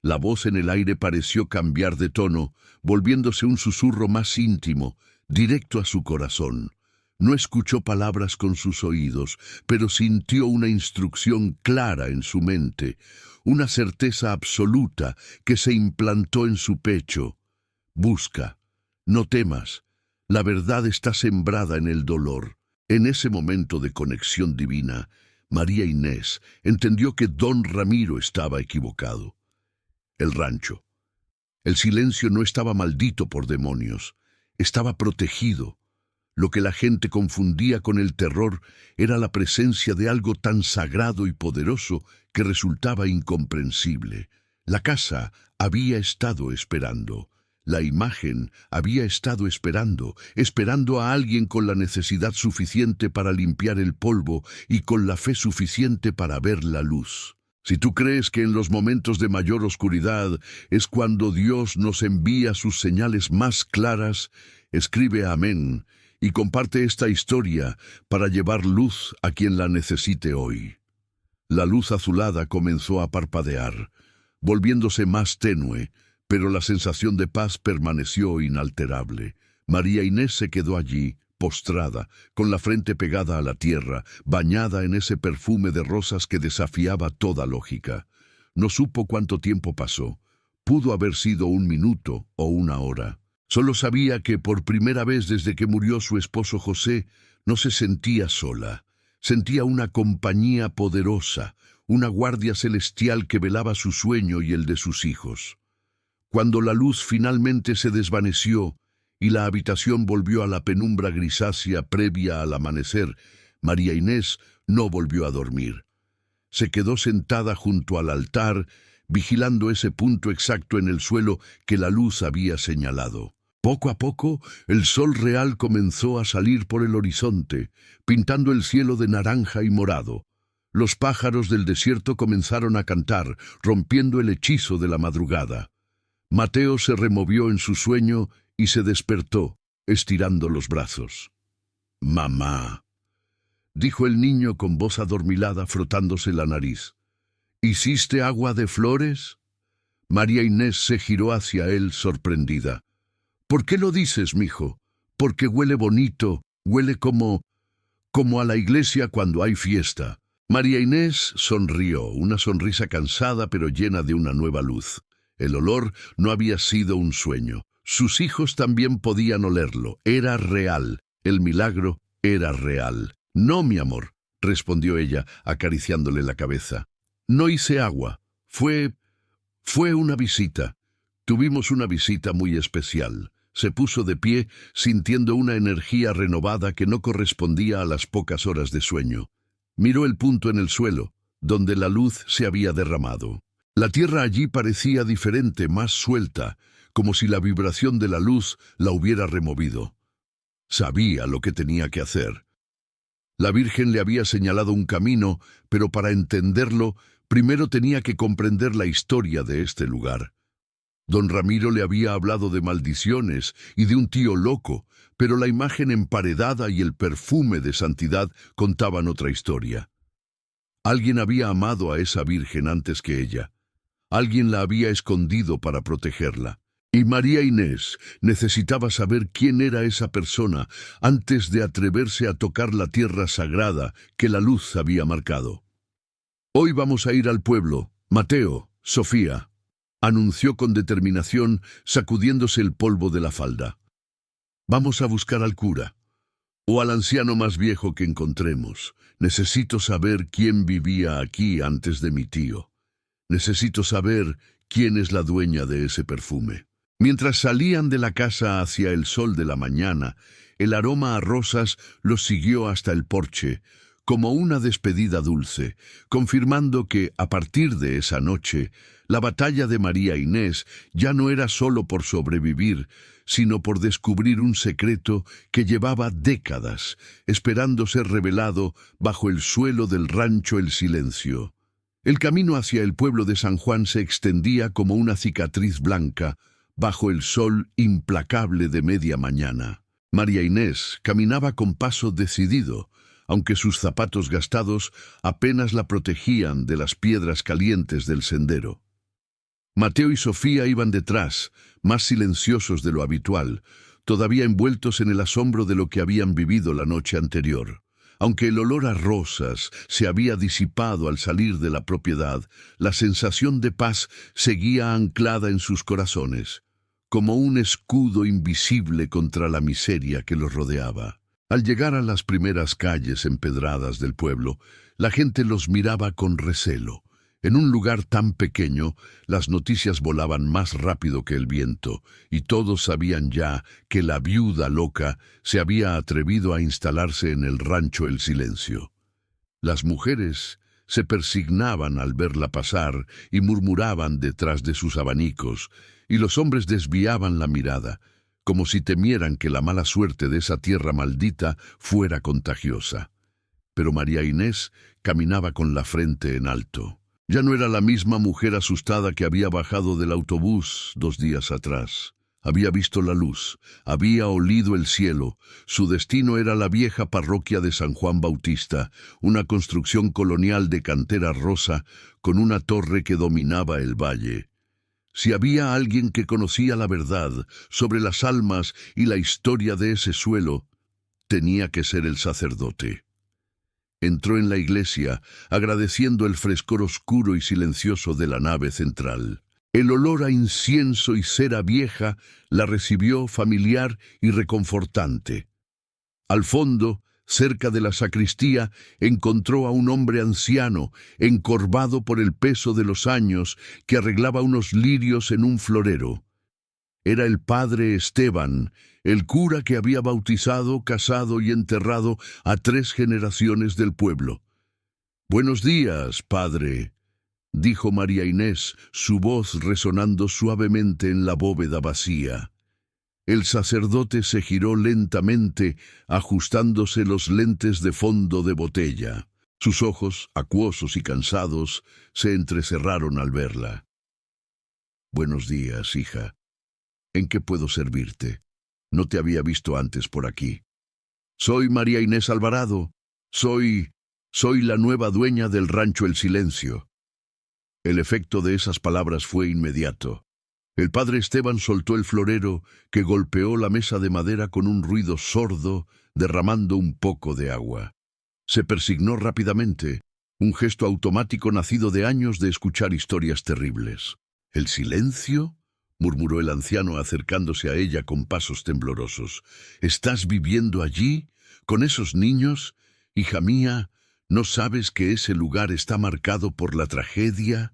La voz en el aire pareció cambiar de tono, volviéndose un susurro más íntimo, directo a su corazón. No escuchó palabras con sus oídos, pero sintió una instrucción clara en su mente, una certeza absoluta que se implantó en su pecho. «Busca, no temas, la verdad está sembrada en el dolor». En ese momento de conexión divina, María Inés entendió que don Ramiro estaba equivocado. El rancho. El silencio no estaba maldito por demonios, estaba protegido. Lo que la gente confundía con el terror era la presencia de algo tan sagrado y poderoso que resultaba incomprensible. La casa había estado esperando. La imagen había estado esperando a alguien con la necesidad suficiente para limpiar el polvo y con la fe suficiente para ver la luz. Si tú crees que en los momentos de mayor oscuridad es cuando Dios nos envía sus señales más claras, escribe amén y comparte esta historia para llevar luz a quien la necesite hoy. La luz azulada comenzó a parpadear, volviéndose más tenue, pero la sensación de paz permaneció inalterable. María Inés se quedó allí, postrada, con la frente pegada a la tierra, bañada en ese perfume de rosas que desafiaba toda lógica. No supo cuánto tiempo pasó. Pudo haber sido 1 minuto o 1 hora. Solo sabía que por primera vez desde que murió su esposo José, no se sentía sola. Sentía una compañía poderosa, una guardia celestial que velaba su sueño y el de sus hijos. Cuando la luz finalmente se desvaneció y la habitación volvió a la penumbra grisácea previa al amanecer, María Inés no volvió a dormir. Se quedó sentada junto al altar, vigilando ese punto exacto en el suelo que la luz había señalado. Poco a poco, el sol real comenzó a salir por el horizonte, pintando el cielo de naranja y morado. Los pájaros del desierto comenzaron a cantar, rompiendo el hechizo de la madrugada. Mateo se removió en su sueño y se despertó, estirando los brazos. «Mamá», dijo el niño con voz adormilada frotándose la nariz. «¿Hiciste agua de flores?» María Inés se giró hacia él sorprendida. «¿Por qué lo dices, mijo? Porque huele bonito, huele como a la iglesia cuando hay fiesta». María Inés sonrió, una sonrisa cansada pero llena de una nueva luz. El olor no había sido un sueño. Sus hijos también podían olerlo. Era real. El milagro era real. «No, mi amor», respondió ella, acariciándole la cabeza. «No hice agua. Fue una visita. Tuvimos una visita muy especial». Se puso de pie, sintiendo una energía renovada que no correspondía a las pocas horas de sueño. Miró el punto en el suelo, donde la luz se había derramado. La tierra allí parecía diferente, más suelta, como si la vibración de la luz la hubiera removido. Sabía lo que tenía que hacer. La Virgen le había señalado un camino, pero para entenderlo, primero tenía que comprender la historia de este lugar. Don Ramiro le había hablado de maldiciones y de un tío loco, pero la imagen emparedada y el perfume de santidad contaban otra historia. Alguien había amado a esa Virgen antes que ella. Alguien la había escondido para protegerla. Y María Inés necesitaba saber quién era esa persona antes de atreverse a tocar la tierra sagrada que la luz había marcado. «Hoy vamos a ir al pueblo, Mateo, Sofía», anunció con determinación, sacudiéndose el polvo de la falda. «Vamos a buscar al cura, o al anciano más viejo que encontremos. Necesito saber quién vivía aquí antes de mi tío. Necesito saber quién es la dueña de ese perfume». Mientras salían de la casa hacia el sol de la mañana, el aroma a rosas los siguió hasta el porche, como una despedida dulce, confirmando que, a partir de esa noche, la batalla de María Inés ya no era solo por sobrevivir, sino por descubrir un secreto que llevaba décadas, esperando ser revelado bajo el suelo del rancho El Silencio. El camino hacia el pueblo de San Juan se extendía como una cicatriz blanca, bajo el sol implacable de media mañana. María Inés caminaba con paso decidido, aunque sus zapatos gastados apenas la protegían de las piedras calientes del sendero. Mateo y Sofía iban detrás, más silenciosos de lo habitual, todavía envueltos en el asombro de lo que habían vivido la noche anterior. Aunque el olor a rosas se había disipado al salir de la propiedad, la sensación de paz seguía anclada en sus corazones, como un escudo invisible contra la miseria que los rodeaba. Al llegar a las primeras calles empedradas del pueblo, la gente los miraba con recelo. En un lugar tan pequeño, las noticias volaban más rápido que el viento, y todos sabían ya que la viuda loca se había atrevido a instalarse en el rancho El Silencio. Las mujeres se persignaban al verla pasar y murmuraban detrás de sus abanicos, y los hombres desviaban la mirada, como si temieran que la mala suerte de esa tierra maldita fuera contagiosa. Pero María Inés caminaba con la frente en alto. Ya no era la misma mujer asustada que había bajado del autobús 2 días atrás. Había visto la luz, había olido el cielo. Su destino era la vieja parroquia de San Juan Bautista, una construcción colonial de cantera rosa con una torre que dominaba el valle. Si había alguien que conocía la verdad sobre las almas y la historia de ese suelo, tenía que ser el sacerdote. Entró en la iglesia, agradeciendo el frescor oscuro y silencioso de la nave central. El olor a incienso y cera vieja la recibió familiar y reconfortante. Al fondo, cerca de la sacristía, encontró a un hombre anciano, encorvado por el peso de los años, que arreglaba unos lirios en un florero. Era el padre Esteban, el cura que había bautizado, casado y enterrado a 3 generaciones del pueblo. «Buenos días, padre», dijo María Inés, su voz resonando suavemente en la bóveda vacía. El sacerdote se giró lentamente, ajustándose los lentes de fondo de botella. Sus ojos, acuosos y cansados, se entrecerraron al verla. «Buenos días, hija. ¿En qué puedo servirte? No te había visto antes por aquí». «Soy María Inés Alvarado. Soy la nueva dueña del rancho El Silencio». El efecto de esas palabras fue inmediato. El padre Esteban soltó el florero, que golpeó la mesa de madera con un ruido sordo, derramando un poco de agua. Se persignó rápidamente, un gesto automático nacido de años de escuchar historias terribles. «¿El silencio?», murmuró el anciano acercándose a ella con pasos temblorosos. «¿Estás viviendo allí, con esos niños? Hija mía, ¿no sabes que ese lugar está marcado por la tragedia?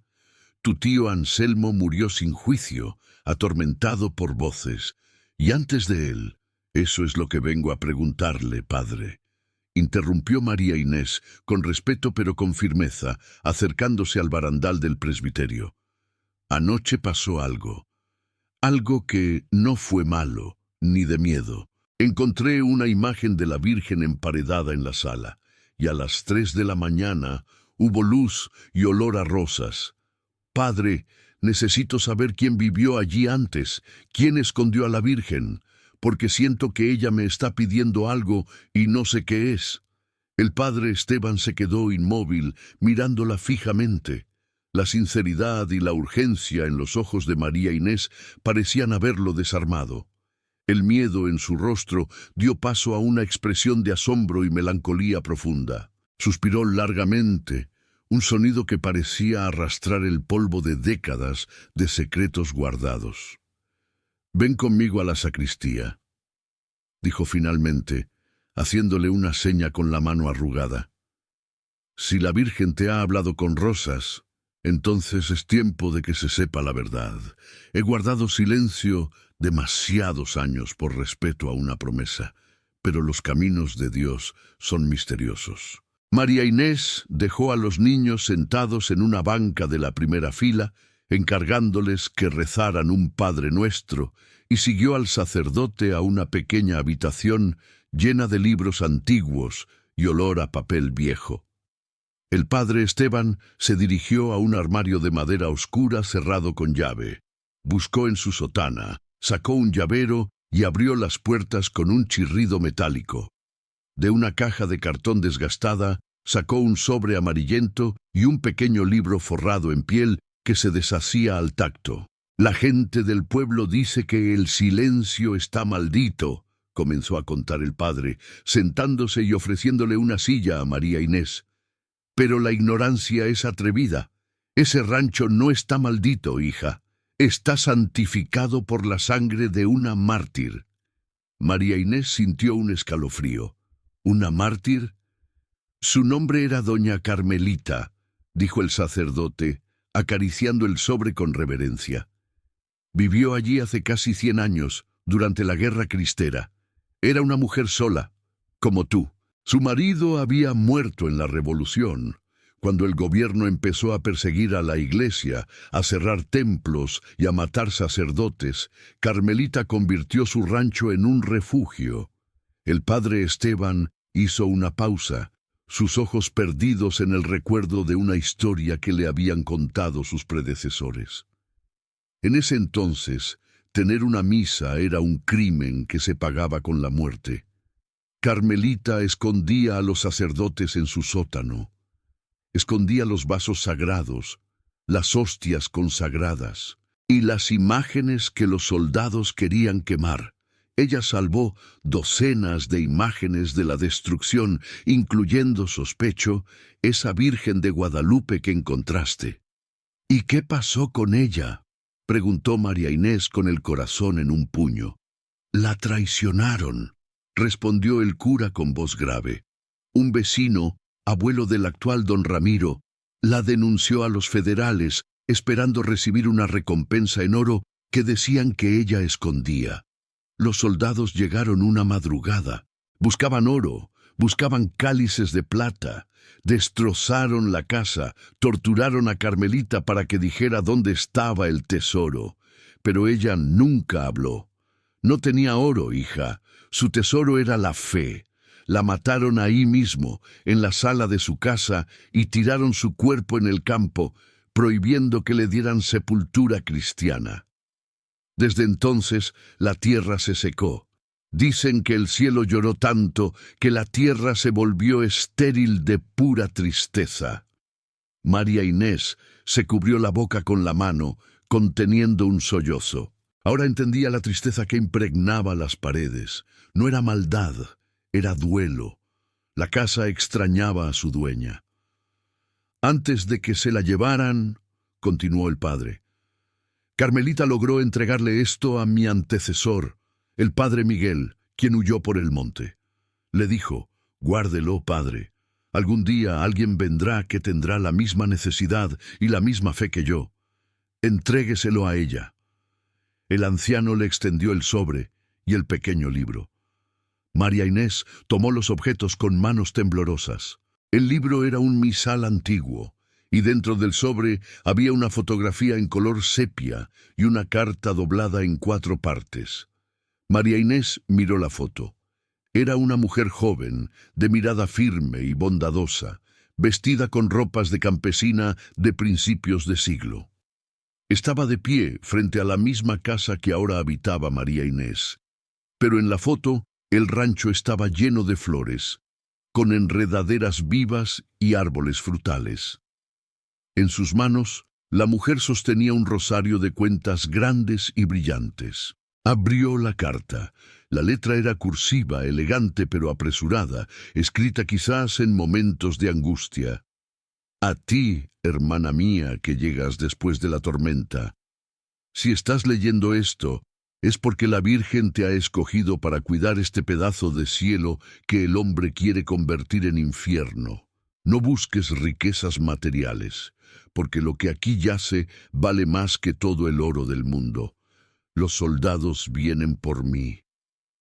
Tu tío Anselmo murió sin juicio, atormentado por voces. Y antes de él, eso es lo que vengo a preguntarle, padre», interrumpió María Inés, con respeto pero con firmeza, acercándose al barandal del presbiterio. «Anoche pasó algo. Algo que no fue malo, ni de miedo. Encontré una imagen de la Virgen emparedada en la sala, y a las 3 de la mañana hubo luz y olor a rosas. Padre, necesito saber quién vivió allí antes, quién escondió a la Virgen, porque siento que ella me está pidiendo algo y no sé qué es». El padre Esteban se quedó inmóvil, mirándola fijamente. La sinceridad y la urgencia en los ojos de María Inés parecían haberlo desarmado. El miedo en su rostro dio paso a una expresión de asombro y melancolía profunda. Suspiró largamente, un sonido que parecía arrastrar el polvo de décadas de secretos guardados. «Ven conmigo a la sacristía», dijo finalmente, haciéndole una seña con la mano arrugada. «Si la Virgen te ha hablado con rosas, Entonces es tiempo de que se sepa la verdad. He guardado silencio demasiados años por respeto a una promesa, pero los caminos de Dios son misteriosos. María Inés dejó a los niños sentados en una banca de la primera fila, encargándoles que rezaran un Padre Nuestro, y siguió al sacerdote a una pequeña habitación llena de libros antiguos y olor a papel viejo. El padre Esteban se dirigió a un armario de madera oscura cerrado con llave. Buscó en su sotana, sacó un llavero y abrió las puertas con un chirrido metálico. De una caja de cartón desgastada, sacó un sobre amarillento y un pequeño libro forrado en piel que se deshacía al tacto. La gente del pueblo dice que el silencio está maldito, comenzó a contar el padre, sentándose y ofreciéndole una silla a María Inés. Pero la ignorancia es atrevida. Ese rancho no está maldito, hija. Está santificado por la sangre de una mártir. María Inés sintió un escalofrío. ¿Una mártir? Su nombre era doña Carmelita, dijo el sacerdote, acariciando el sobre con reverencia. Vivió allí hace casi 100 años, durante la Guerra Cristera. Era una mujer sola, como tú. Su marido había muerto en la Revolución. Cuando el gobierno empezó a perseguir a la iglesia, a cerrar templos y a matar sacerdotes, Carmelita convirtió su rancho en un refugio. El padre Esteban hizo una pausa, sus ojos perdidos en el recuerdo de una historia que le habían contado sus predecesores. En ese entonces, tener una misa era un crimen que se pagaba con la muerte. Carmelita escondía a los sacerdotes en su sótano. Escondía los vasos sagrados, las hostias consagradas y las imágenes que los soldados querían quemar. Ella salvó docenas de imágenes de la destrucción, incluyendo, sospecho, esa Virgen de Guadalupe que encontraste. ¿Y qué pasó con ella?, preguntó María Inés con el corazón en un puño. La traicionaron, respondió el cura con voz grave. Un vecino, abuelo del actual don Ramiro, la denunció a los federales, esperando recibir una recompensa en oro que decían que ella escondía. Los soldados llegaron una madrugada. Buscaban oro, buscaban cálices de plata, destrozaron la casa, torturaron a Carmelita para que dijera dónde estaba el tesoro. Pero ella nunca habló. No tenía oro, hija. Su tesoro era la fe. La mataron ahí mismo, en la sala de su casa, y tiraron su cuerpo en el campo, prohibiendo que le dieran sepultura cristiana. Desde entonces, la tierra se secó. Dicen que el cielo lloró tanto que la tierra se volvió estéril de pura tristeza. María Inés se cubrió la boca con la mano, conteniendo un sollozo. Ahora entendía la tristeza que impregnaba las paredes. No era maldad, era duelo. La casa extrañaba a su dueña. Antes de que se la llevaran, continuó el padre, Carmelita logró entregarle esto a mi antecesor, el padre Miguel, quien huyó por el monte. Le dijo, guárdelo, padre. Algún día alguien vendrá que tendrá la misma necesidad y la misma fe que yo. Entrégueselo a ella. El anciano le extendió el sobre y el pequeño libro. María Inés tomó los objetos con manos temblorosas. El libro era un misal antiguo, y dentro del sobre había una fotografía en color sepia y una carta doblada en 4 partes. María Inés miró la foto. Era una mujer joven, de mirada firme y bondadosa, vestida con ropas de campesina de principios de siglo. Estaba de pie frente a la misma casa que ahora habitaba María Inés. Pero en la foto, el rancho estaba lleno de flores, con enredaderas vivas y árboles frutales. En sus manos, la mujer sostenía un rosario de cuentas grandes y brillantes. Abrió la carta. La letra era cursiva, elegante pero apresurada, escrita quizás en momentos de angustia. A ti, hermana mía, que llegas después de la tormenta. Si estás leyendo esto, es porque la Virgen te ha escogido para cuidar este pedazo de cielo que el hombre quiere convertir en infierno. No busques riquezas materiales, porque lo que aquí yace vale más que todo el oro del mundo. Los soldados vienen por mí.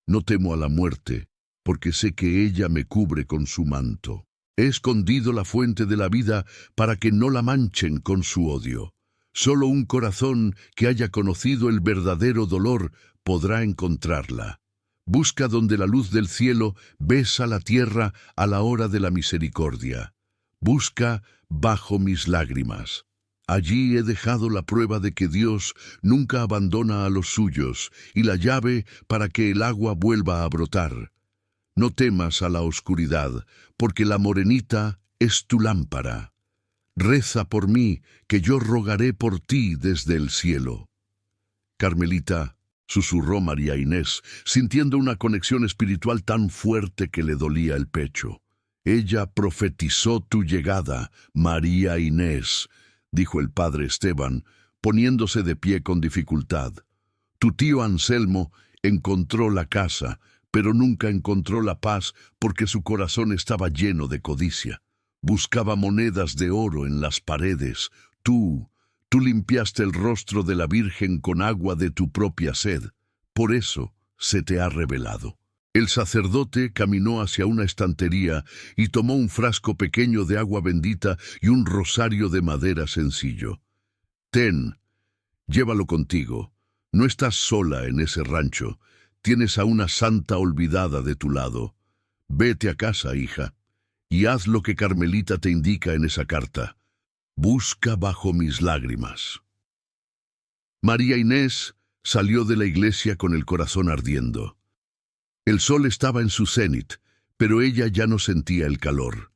No temo a la muerte, porque sé que ella me cubre con su manto. He escondido la fuente de la vida para que no la manchen con su odio. Solo un corazón que haya conocido el verdadero dolor podrá encontrarla. Busca donde la luz del cielo besa la tierra a la hora de la misericordia. Busca bajo mis lágrimas. Allí he dejado la prueba de que Dios nunca abandona a los suyos y la llave para que el agua vuelva a brotar. No temas a la oscuridad, porque la morenita es tu lámpara. Reza por mí, que yo rogaré por ti desde el cielo. Carmelita, susurró María Inés, sintiendo una conexión espiritual tan fuerte que le dolía el pecho. Ella profetizó tu llegada, María Inés, dijo el padre Esteban, poniéndose de pie con dificultad. Tu tío Anselmo encontró la casa, pero nunca encontró la paz porque su corazón estaba lleno de codicia. Buscaba monedas de oro en las paredes. Tú limpiaste el rostro de la Virgen con agua de tu propia sed. Por eso se te ha revelado. El sacerdote caminó hacia una estantería y tomó un frasco pequeño de agua bendita y un rosario de madera sencillo. Ten, llévalo contigo. No estás sola en ese rancho. Tienes a una santa olvidada de tu lado. Vete a casa, hija, y haz lo que Carmelita te indica en esa carta. Busca bajo mis lágrimas. María Inés salió de la iglesia con el corazón ardiendo. El sol estaba en su cenit, pero ella ya no sentía el calor.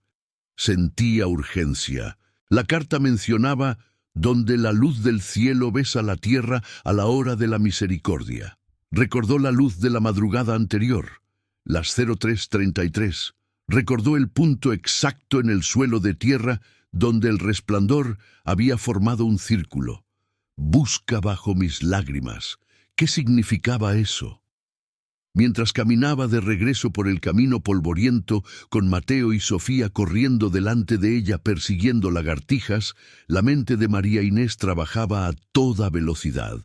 Sentía urgencia. La carta mencionaba donde la luz del cielo besa la tierra a la hora de la misericordia. Recordó la luz de la madrugada anterior, las 03:33. Recordó el punto exacto en el suelo de tierra donde el resplandor había formado un círculo. Busca bajo mis lágrimas. ¿Qué significaba eso? Mientras caminaba de regreso por el camino polvoriento, con Mateo y Sofía corriendo delante de ella persiguiendo lagartijas, la mente de María Inés trabajaba a toda velocidad.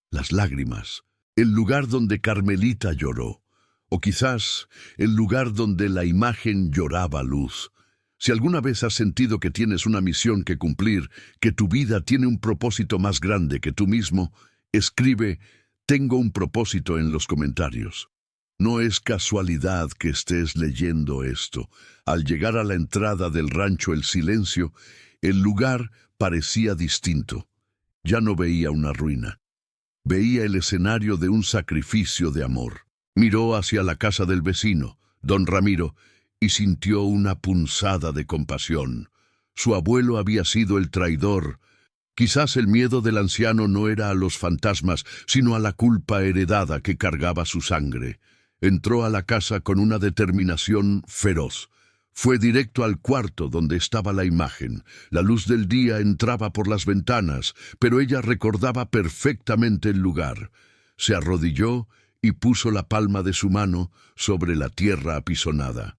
Las lágrimas, el lugar donde Carmelita lloró, o quizás el lugar donde la imagen lloraba luz. Si alguna vez has sentido que tienes una misión que cumplir, que tu vida tiene un propósito más grande que tú mismo, escribe "Tengo un propósito" en los comentarios. No es casualidad que estés leyendo esto. Al llegar a la entrada del rancho El Silencio, el lugar parecía distinto. Ya no veía una ruina. Veía el escenario de un sacrificio de amor. Miró hacia la casa del vecino, don Ramiro, y sintió una punzada de compasión. Su abuelo había sido el traidor. Quizás el miedo del anciano no era a los fantasmas, sino a la culpa heredada que cargaba su sangre. Entró a la casa con una determinación feroz. Fue directo al cuarto donde estaba la imagen. La luz del día entraba por las ventanas, pero ella recordaba perfectamente el lugar. Se arrodilló y puso la palma de su mano sobre la tierra apisonada.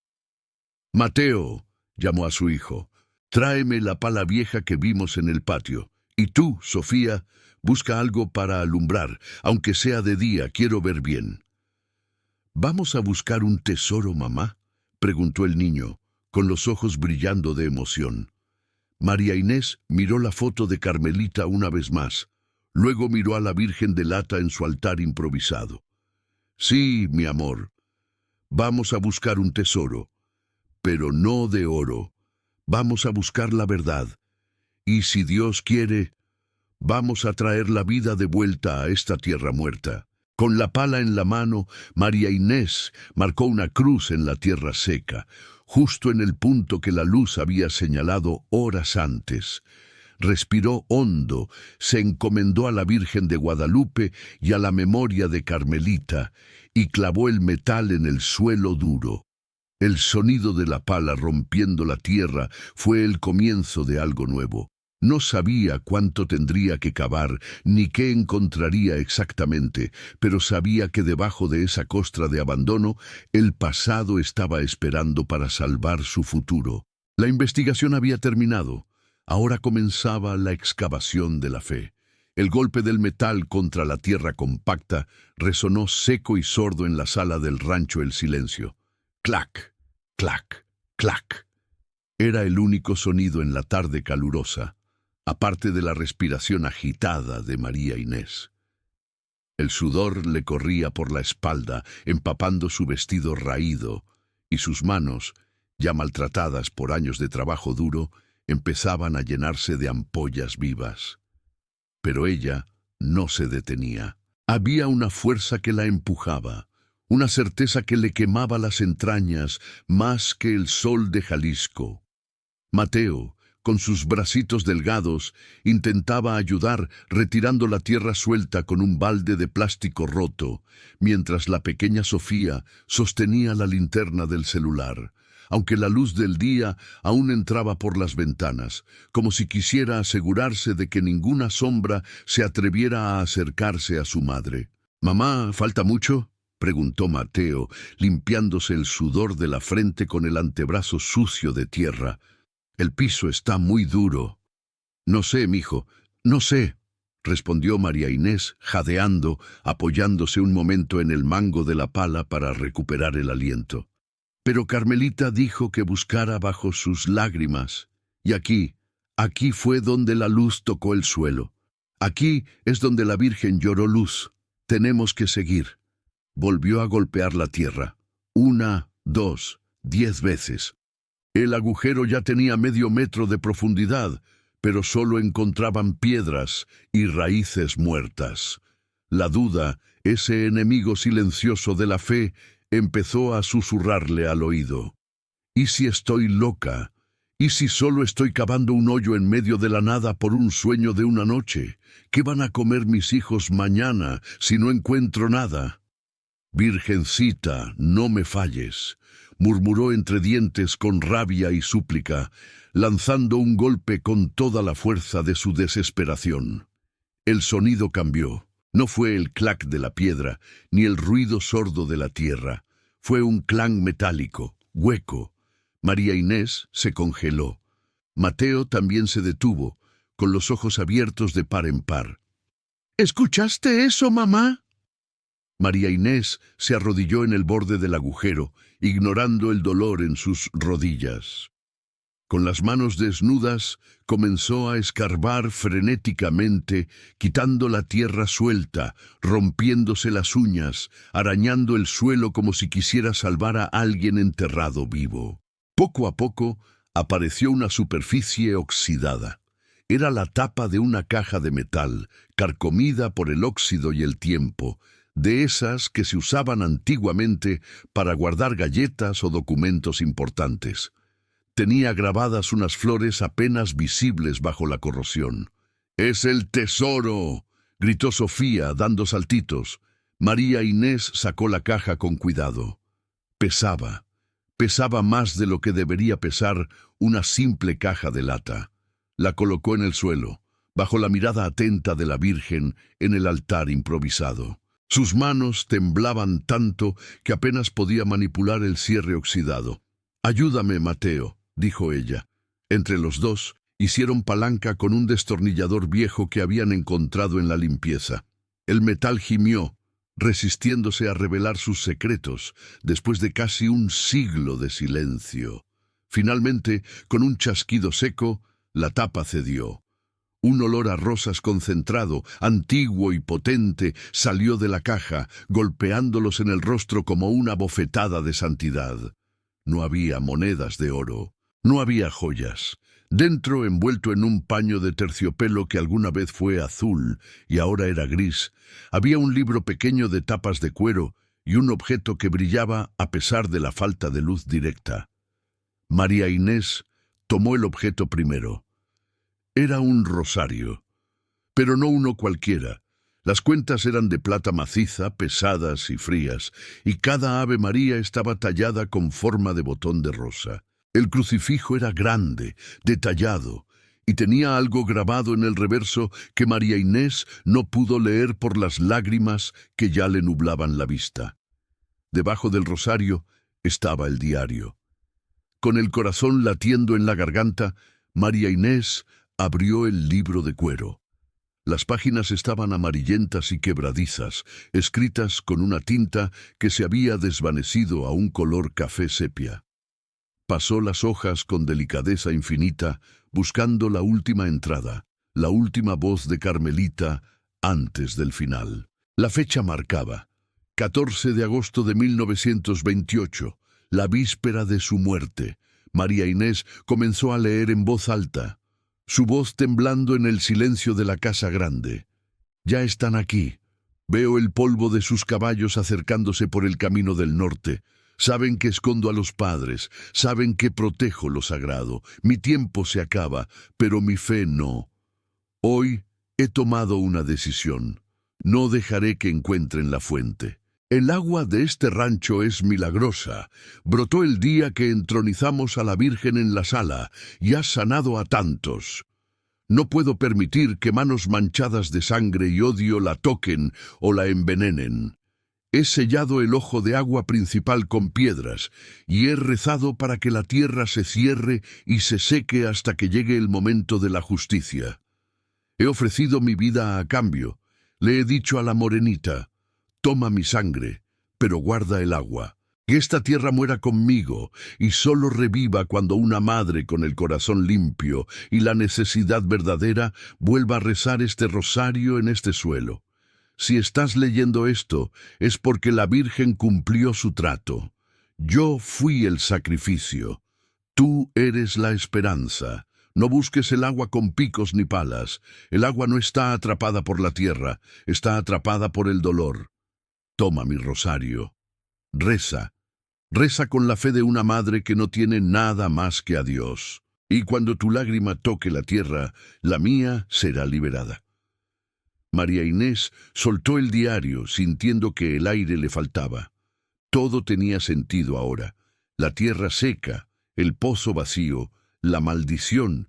«Mateo», llamó a su hijo, «tráeme la pala vieja que vimos en el patio. Y tú, Sofía, busca algo para alumbrar, aunque sea de día, quiero ver bien». «¿Vamos a buscar un tesoro, mamá?», preguntó el niño, con los ojos brillando de emoción. María Inés miró la foto de Carmelita una vez más. Luego miró a la Virgen de Lata en su altar improvisado. «Sí, mi amor, vamos a buscar un tesoro, pero no de oro. Vamos a buscar la verdad. Y si Dios quiere, vamos a traer la vida de vuelta a esta tierra muerta». Con la pala en la mano, María Inés marcó una cruz en la tierra seca, justo en el punto que la luz había señalado horas antes. Respiró hondo, se encomendó a la Virgen de Guadalupe y a la memoria de Carmelita, y clavó el metal en el suelo duro. El sonido de la pala rompiendo la tierra fue el comienzo de algo nuevo. No sabía cuánto tendría que cavar, ni qué encontraría exactamente, pero sabía que debajo de esa costra de abandono, el pasado estaba esperando para salvar su futuro. La investigación había terminado. Ahora comenzaba la excavación de la fe. El golpe del metal contra la tierra compacta resonó seco y sordo en la sala del rancho El Silencio. Clac, clac, clac. Era el único sonido en la tarde calurosa, aparte de la respiración agitada de María Inés. El sudor le corría por la espalda, empapando su vestido raído, y sus manos, ya maltratadas por años de trabajo duro, empezaban a llenarse de ampollas vivas. Pero ella no se detenía. Había una fuerza que la empujaba, una certeza que le quemaba las entrañas más que el sol de Jalisco. Mateo, con sus bracitos delgados, intentaba ayudar retirando la tierra suelta con un balde de plástico roto, mientras la pequeña Sofía sostenía la linterna del celular, aunque la luz del día aún entraba por las ventanas, como si quisiera asegurarse de que ninguna sombra se atreviera a acercarse a su madre. «Mamá, ¿falta mucho?», preguntó Mateo, limpiándose el sudor de la frente con el antebrazo sucio de tierra. «El piso está muy duro». «No sé, mijo, no sé», respondió María Inés, jadeando, apoyándose un momento en el mango de la pala para recuperar el aliento. Pero Carmelita dijo que buscara bajo sus lágrimas, y aquí fue donde la luz tocó el suelo. Aquí es donde la Virgen lloró luz. Tenemos que seguir. Volvió a golpear la tierra. 1, 2, 10 veces. El agujero ya tenía medio metro de profundidad, pero solo encontraban piedras y raíces muertas. La duda, ese enemigo silencioso de la fe, empezó a susurrarle al oído. ¿Y si estoy loca? ¿Y si solo estoy cavando un hoyo en medio de la nada por un sueño de una noche? ¿Qué van a comer mis hijos mañana si no encuentro nada? «Virgencita, no me falles», murmuró entre dientes con rabia y súplica, lanzando un golpe con toda la fuerza de su desesperación. El sonido cambió. No fue el clac de la piedra, ni el ruido sordo de la tierra. Fue un clang metálico, hueco. María Inés se congeló. Mateo también se detuvo, con los ojos abiertos de par en par. «¿Escuchaste eso, mamá?». María Inés se arrodilló en el borde del agujero, ignorando el dolor en sus rodillas. Con las manos desnudas, comenzó a escarbar frenéticamente, quitando la tierra suelta, rompiéndose las uñas, arañando el suelo como si quisiera salvar a alguien enterrado vivo. Poco a poco, apareció una superficie oxidada. Era la tapa de una caja de metal, carcomida por el óxido y el tiempo, de esas que se usaban antiguamente para guardar galletas o documentos importantes. Tenía grabadas unas flores apenas visibles bajo la corrosión. «¡Es el tesoro!», gritó Sofía, dando saltitos. María Inés sacó la caja con cuidado. Pesaba más de lo que debería pesar una simple caja de lata. La colocó en el suelo, bajo la mirada atenta de la Virgen en el altar improvisado. Sus manos temblaban tanto que apenas podía manipular el cierre oxidado. «Ayúdame, Mateo», dijo ella. Entre los dos, hicieron palanca con un destornillador viejo que habían encontrado en la limpieza. El metal gimió, resistiéndose a revelar sus secretos, después de casi un siglo de silencio. Finalmente, con un chasquido seco, la tapa cedió. Un olor a rosas concentrado, antiguo y potente, salió de la caja, golpeándolos en el rostro como una bofetada de santidad. No había monedas de oro. No había joyas. Dentro, envuelto en un paño de terciopelo que alguna vez fue azul y ahora era gris, había un libro pequeño de tapas de cuero y un objeto que brillaba a pesar de la falta de luz directa. María Inés tomó el objeto primero. Era un rosario, pero no uno cualquiera. Las cuentas eran de plata maciza, pesadas y frías, y cada Ave María estaba tallada con forma de botón de rosa. El crucifijo era grande, detallado, y tenía algo grabado en el reverso que María Inés no pudo leer por las lágrimas que ya le nublaban la vista. Debajo del rosario estaba el diario. Con el corazón latiendo en la garganta, María Inés abrió el libro de cuero. Las páginas estaban amarillentas y quebradizas, escritas con una tinta que se había desvanecido a un color café sepia. Pasó las hojas con delicadeza infinita, buscando la última entrada, la última voz de Carmelita antes del final. La fecha marcaba 14 de agosto de 1928, la víspera de su muerte. María Inés comenzó a leer en voz alta, su voz temblando en el silencio de la casa grande. Ya están aquí. Veo el polvo de sus caballos acercándose por el camino del norte. Saben que escondo a los padres, saben que protejo lo sagrado. Mi tiempo se acaba, pero mi fe no. Hoy he tomado una decisión. No dejaré que encuentren la fuente. El agua de este rancho es milagrosa. Brotó el día que entronizamos a la Virgen en la sala y ha sanado a tantos. No puedo permitir que manos manchadas de sangre y odio la toquen o la envenenen. He sellado el ojo de agua principal con piedras y he rezado para que la tierra se cierre y se seque hasta que llegue el momento de la justicia. He ofrecido mi vida a cambio. Le he dicho a la morenita: toma mi sangre, pero guarda el agua. Que esta tierra muera conmigo y solo reviva cuando una madre con el corazón limpio y la necesidad verdadera vuelva a rezar este rosario en este suelo. Si estás leyendo esto, es porque la Virgen cumplió su trato. Yo fui el sacrificio. Tú eres la esperanza. No busques el agua con picos ni palas. El agua no está atrapada por la tierra, está atrapada por el dolor. Toma mi rosario. Reza. Reza con la fe de una madre que no tiene nada más que a Dios. Y cuando tu lágrima toque la tierra, la mía será liberada. María Inés soltó el diario, sintiendo que el aire le faltaba. Todo tenía sentido ahora. La tierra seca, el pozo vacío, la maldición.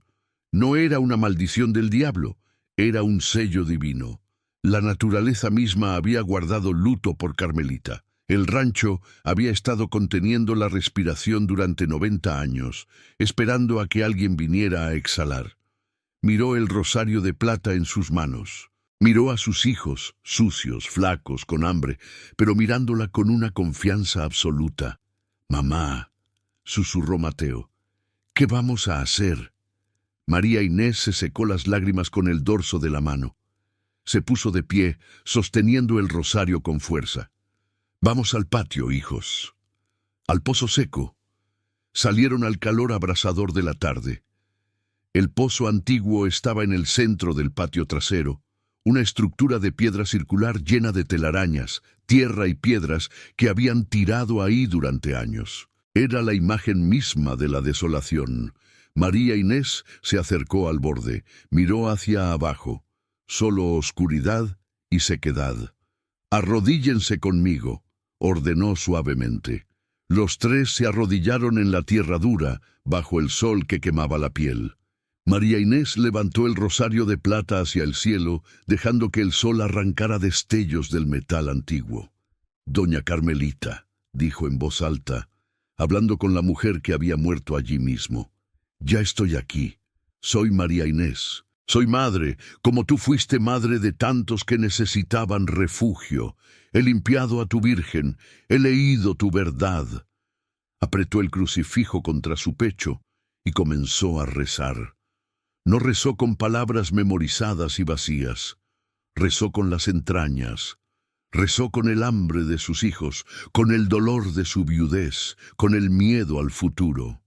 No era una maldición del diablo, era un sello divino. La naturaleza misma había guardado luto por Carmelita. El rancho había estado conteniendo la respiración durante 90 años, esperando a que alguien viniera a exhalar. Miró el rosario de plata en sus manos. Miró a sus hijos, sucios, flacos, con hambre, pero mirándola con una confianza absoluta. «Mamá», susurró Mateo, «¿qué vamos a hacer?» María Inés se secó las lágrimas con el dorso de la mano. Se puso de pie, sosteniendo el rosario con fuerza. «Vamos al patio, hijos». Al pozo seco. Salieron al calor abrasador de la tarde. El pozo antiguo estaba en el centro del patio trasero, una estructura de piedra circular llena de telarañas, tierra y piedras que habían tirado ahí durante años. Era la imagen misma de la desolación. María Inés se acercó al borde, miró hacia abajo. Solo oscuridad y sequedad. «Arrodíllense conmigo», ordenó suavemente. Los tres se arrodillaron en la tierra dura, bajo el sol que quemaba la piel. María Inés levantó el rosario de plata hacia el cielo, dejando que el sol arrancara destellos del metal antiguo. «Doña Carmelita», dijo en voz alta, hablando con la mujer que había muerto allí mismo. «Ya estoy aquí. Soy María Inés. Soy madre, como tú fuiste madre de tantos que necesitaban refugio. He limpiado a tu Virgen, he leído tu verdad». Apretó el crucifijo contra su pecho y comenzó a rezar. No rezó con palabras memorizadas y vacías. Rezó con las entrañas. Rezó con el hambre de sus hijos, con el dolor de su viudez, con el miedo al futuro.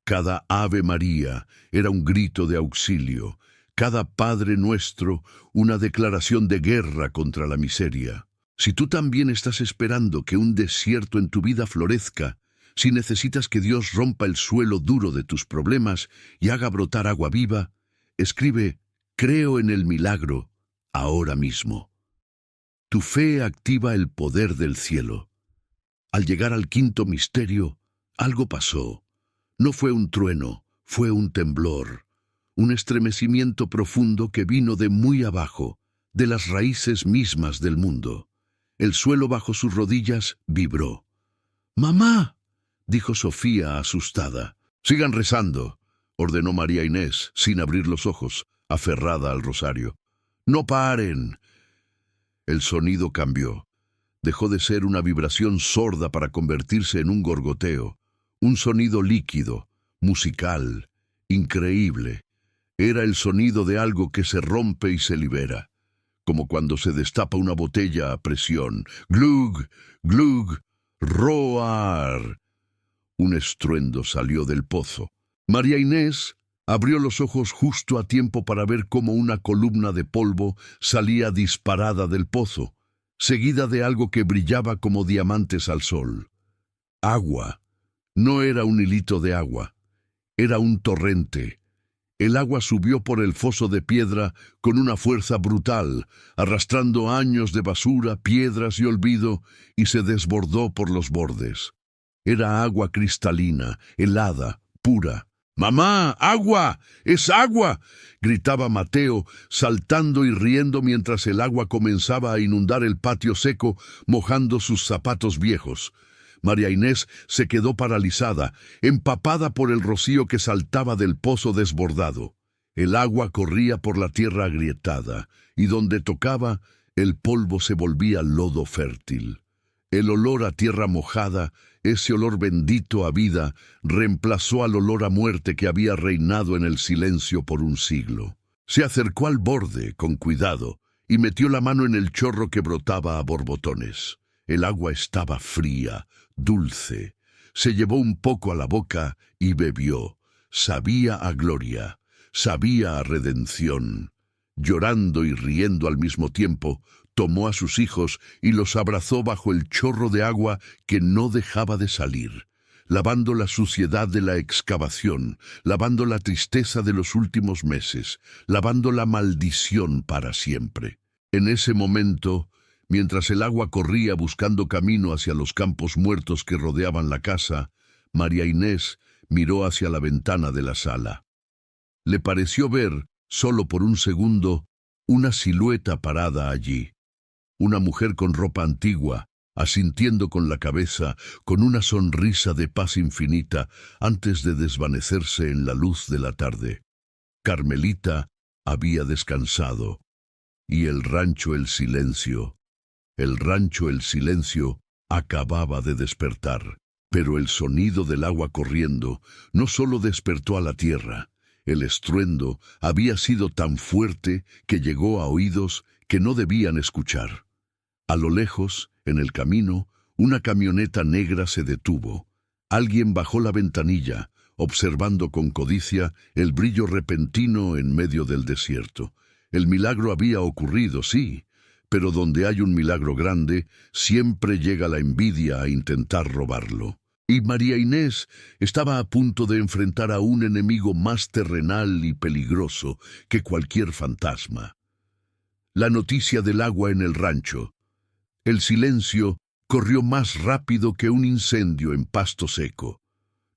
Cada Ave María era un grito de auxilio, cada Padre Nuestro una declaración de guerra contra la miseria. Si tú también estás esperando que un desierto en tu vida florezca, si necesitas que Dios rompa el suelo duro de tus problemas y haga brotar agua viva, escribe «Creo en el milagro» ahora mismo. Tu fe activa el poder del cielo. Al llegar al quinto misterio, algo pasó. No fue un trueno, fue un temblor, un estremecimiento profundo que vino de muy abajo, de las raíces mismas del mundo. El suelo bajo sus rodillas vibró. «¡Mamá!», dijo Sofía asustada. Sigan rezando, ordenó María Inés, sin abrir los ojos, aferrada al rosario. ¡No paren! El sonido cambió. Dejó de ser una vibración sorda para convertirse en un gorgoteo, un sonido líquido, musical, increíble. Era el sonido de algo que se rompe y se libera, como cuando se destapa una botella a presión. ¡Glug! ¡Glug! ¡Roar! Un estruendo salió del pozo. María Inés abrió los ojos justo a tiempo para ver cómo una columna de polvo salía disparada del pozo, seguida de algo que brillaba como diamantes al sol. Agua. No era un hilito de agua, era un torrente. El agua subió por el foso de piedra con una fuerza brutal, arrastrando años de basura, piedras y olvido, y se desbordó por los bordes. Era agua cristalina, helada, pura. ¡Mamá! ¡Agua! ¡Es agua!, gritaba Mateo, saltando y riendo mientras el agua comenzaba a inundar el patio seco, mojando sus zapatos viejos. María Inés se quedó paralizada, empapada por el rocío que saltaba del pozo desbordado. El agua corría por la tierra agrietada, y donde tocaba, el polvo se volvía lodo fértil. El olor a tierra mojada, ese olor bendito a vida, reemplazó al olor a muerte que había reinado en el silencio por un siglo. Se acercó al borde, con cuidado, y metió la mano en el chorro que brotaba a borbotones. El agua estaba fría, dulce. Se llevó un poco a la boca y bebió. Sabía a gloria, sabía a redención. Llorando y riendo al mismo tiempo, tomó a sus hijos y los abrazó bajo el chorro de agua que no dejaba de salir, lavando la suciedad de la excavación, lavando la tristeza de los últimos meses, lavando la maldición para siempre. En ese momento, mientras el agua corría buscando camino hacia los campos muertos que rodeaban la casa, María Inés miró hacia la ventana de la sala. Le pareció ver, solo por un segundo, una silueta parada allí. Una mujer con ropa antigua, asintiendo con la cabeza, con una sonrisa de paz infinita, antes de desvanecerse en la luz de la tarde. Carmelita había descansado, y el rancho El Silencio acababa de despertar. Pero el sonido del agua corriendo no solo despertó a la tierra. El estruendo había sido tan fuerte que llegó a oídos que no debían escuchar. A lo lejos, en el camino, una camioneta negra se detuvo. Alguien bajó la ventanilla, observando con codicia el brillo repentino en medio del desierto. El milagro había ocurrido, sí, pero donde hay un milagro grande, siempre llega la envidia a intentar robarlo. Y María Inés estaba a punto de enfrentar a un enemigo más terrenal y peligroso que cualquier fantasma. La noticia del agua en el rancho. El silencio corrió más rápido que un incendio en pasto seco.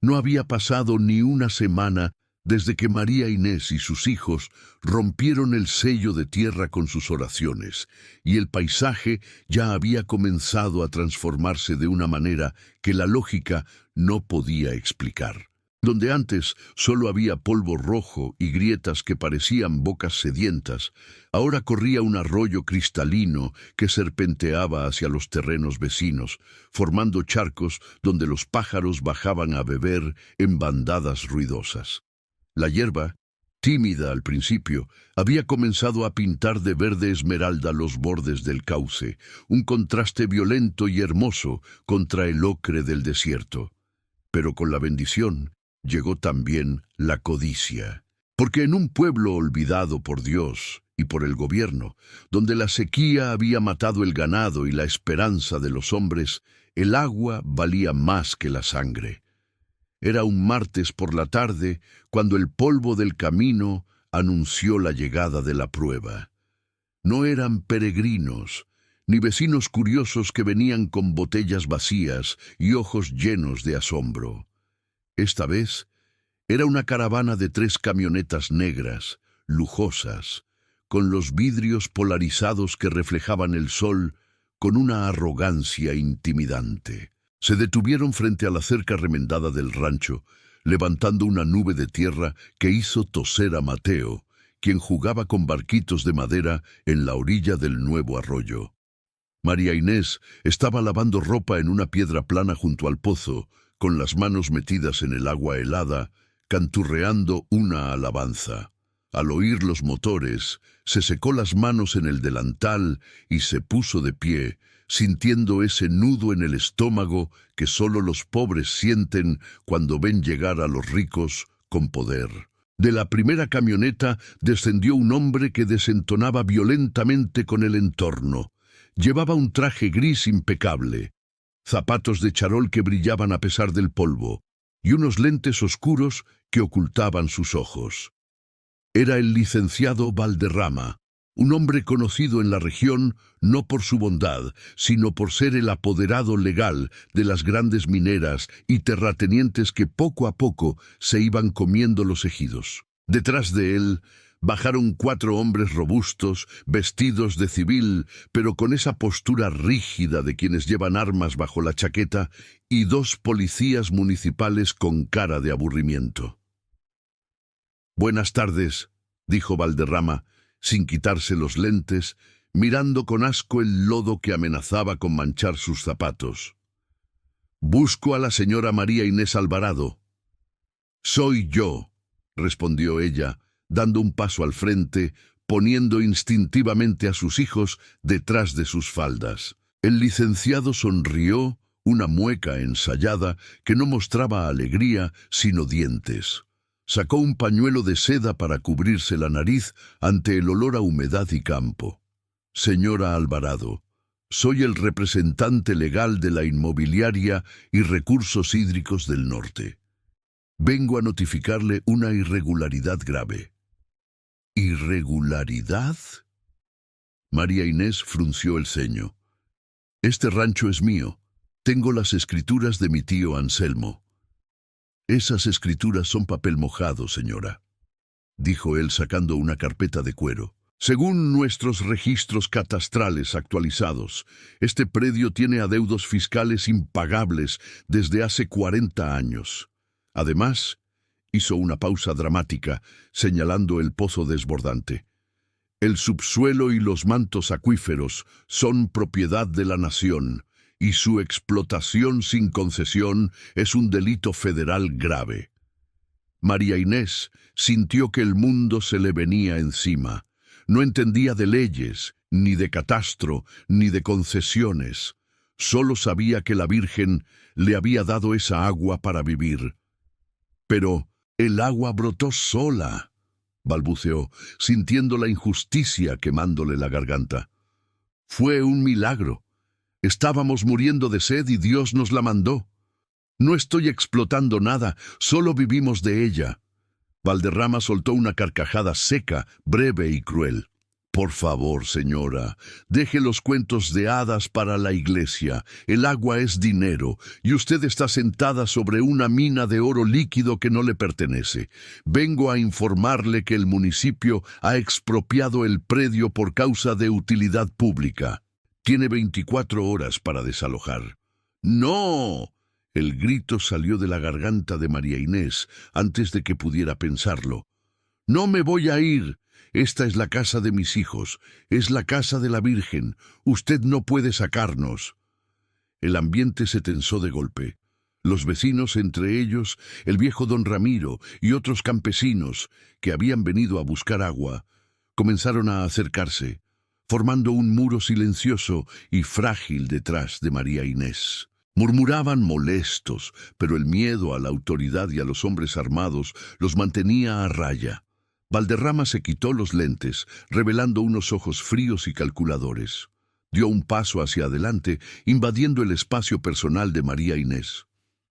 No había pasado ni una semana desde que María Inés y sus hijos rompieron el sello de tierra con sus oraciones, y el paisaje ya había comenzado a transformarse de una manera que la lógica no podía explicar. Donde antes solo había polvo rojo y grietas que parecían bocas sedientas, ahora corría un arroyo cristalino que serpenteaba hacia los terrenos vecinos, formando charcos donde los pájaros bajaban a beber en bandadas ruidosas. La hierba, tímida al principio, había comenzado a pintar de verde esmeralda los bordes del cauce, un contraste violento y hermoso contra el ocre del desierto. Pero con la bendición llegó también la codicia. Porque en un pueblo olvidado por Dios y por el gobierno, donde la sequía había matado el ganado y la esperanza de los hombres, el agua valía más que la sangre. Era un martes por la tarde cuando el polvo del camino anunció la llegada de la prueba. No eran peregrinos, ni vecinos curiosos que venían con botellas vacías y ojos llenos de asombro. Esta vez era una caravana de 3 camionetas negras, lujosas, con los vidrios polarizados que reflejaban el sol con una arrogancia intimidante. Se detuvieron frente a la cerca remendada del rancho, levantando una nube de tierra que hizo toser a Mateo, quien jugaba con barquitos de madera en la orilla del nuevo arroyo. María Inés estaba lavando ropa en una piedra plana junto al pozo, con las manos metidas en el agua helada, canturreando una alabanza. Al oír los motores, se secó las manos en el delantal y se puso de pie, sintiendo ese nudo en el estómago que solo los pobres sienten cuando ven llegar a los ricos con poder. De la primera camioneta descendió un hombre que desentonaba violentamente con el entorno. Llevaba un traje gris impecable, zapatos de charol que brillaban a pesar del polvo, y unos lentes oscuros que ocultaban sus ojos. Era el licenciado Valderrama, un hombre conocido en la región no por su bondad, sino por ser el apoderado legal de las grandes mineras y terratenientes que poco a poco se iban comiendo los ejidos. Detrás de él bajaron 4 hombres robustos, vestidos de civil, pero con esa postura rígida de quienes llevan armas bajo la chaqueta, y 2 policías municipales con cara de aburrimiento. «Buenas tardes», dijo Valderrama, sin quitarse los lentes, mirando con asco el lodo que amenazaba con manchar sus zapatos. «Busco a la señora María Inés Alvarado». «Soy yo», respondió ella, dando un paso al frente, poniendo instintivamente a sus hijos detrás de sus faldas. El licenciado sonrió, una mueca ensayada que no mostraba alegría, sino dientes. Sacó un pañuelo de seda para cubrirse la nariz ante el olor a humedad y campo. «Señora Alvarado, soy el representante legal de la inmobiliaria y recursos hídricos del norte. Vengo a notificarle una irregularidad grave». «¿Irregularidad?». María Inés frunció el ceño. «Este rancho es mío. Tengo las escrituras de mi tío Anselmo». «Esas escrituras son papel mojado, señora», dijo él sacando una carpeta de cuero. «Según nuestros registros catastrales actualizados, este predio tiene adeudos fiscales impagables desde hace 40 años. Además», hizo una pausa dramática, señalando el pozo desbordante, «el subsuelo y los mantos acuíferos son propiedad de la nación, y su explotación sin concesión es un delito federal grave». María Inés sintió que el mundo se le venía encima. No entendía de leyes, ni de catastro, ni de concesiones. Solo sabía que la Virgen le había dado esa agua para vivir. «Pero el agua brotó sola», balbuceó, sintiendo la injusticia quemándole la garganta. «Fue un milagro. Estábamos muriendo de sed y Dios nos la mandó. No estoy explotando nada, solo vivimos de ella». Valderrama soltó una carcajada seca, breve y cruel. «Por favor, señora, deje los cuentos de hadas para la iglesia. El agua es dinero, y usted está sentada sobre una mina de oro líquido que no le pertenece. Vengo a informarle que el municipio ha expropiado el predio por causa de utilidad pública. Tiene 24 horas para desalojar». «¡No!». El grito salió de la garganta de María Inés antes de que pudiera pensarlo. «No me voy a ir. Esta es la casa de mis hijos, es la casa de la Virgen. Usted no puede sacarnos». El ambiente se tensó de golpe. Los vecinos, entre ellos el viejo don Ramiro y otros campesinos que habían venido a buscar agua, comenzaron a acercarse, formando un muro silencioso y frágil detrás de María Inés. Murmuraban molestos, pero el miedo a la autoridad y a los hombres armados los mantenía a raya. Valderrama se quitó los lentes, revelando unos ojos fríos y calculadores. Dio un paso hacia adelante, invadiendo el espacio personal de María Inés.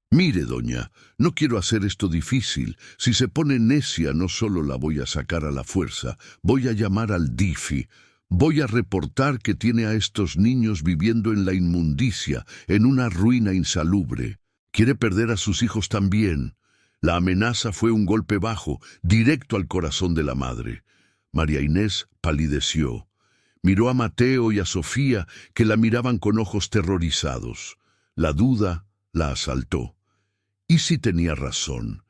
«Mire, doña, no quiero hacer esto difícil. Si se pone necia, no solo la voy a sacar a la fuerza, voy a llamar al DIFI. Voy a reportar que tiene a estos niños viviendo en la inmundicia, en una ruina insalubre. Quiere perder a sus hijos también». La amenaza fue un golpe bajo, directo al corazón de la madre. María Inés palideció. Miró a Mateo y a Sofía, que la miraban con ojos terrorizados. La duda la asaltó. ¿Y si tenía razón?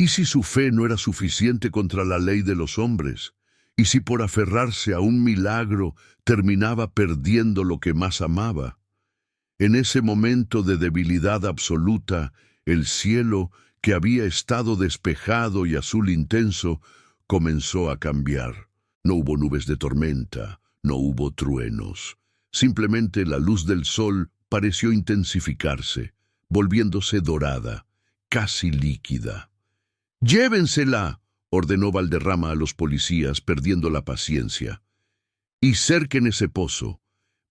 ¿Y si su fe no era suficiente contra la ley de los hombres? ¿Y si por aferrarse a un milagro terminaba perdiendo lo que más amaba? En ese momento de debilidad absoluta, el cielo, que había estado despejado y azul intenso, comenzó a cambiar. No hubo nubes de tormenta, no hubo truenos. Simplemente la luz del sol pareció intensificarse, volviéndose dorada, casi líquida. «¡Llévensela!», ordenó Valderrama a los policías, perdiendo la paciencia. «Y cerquen ese pozo.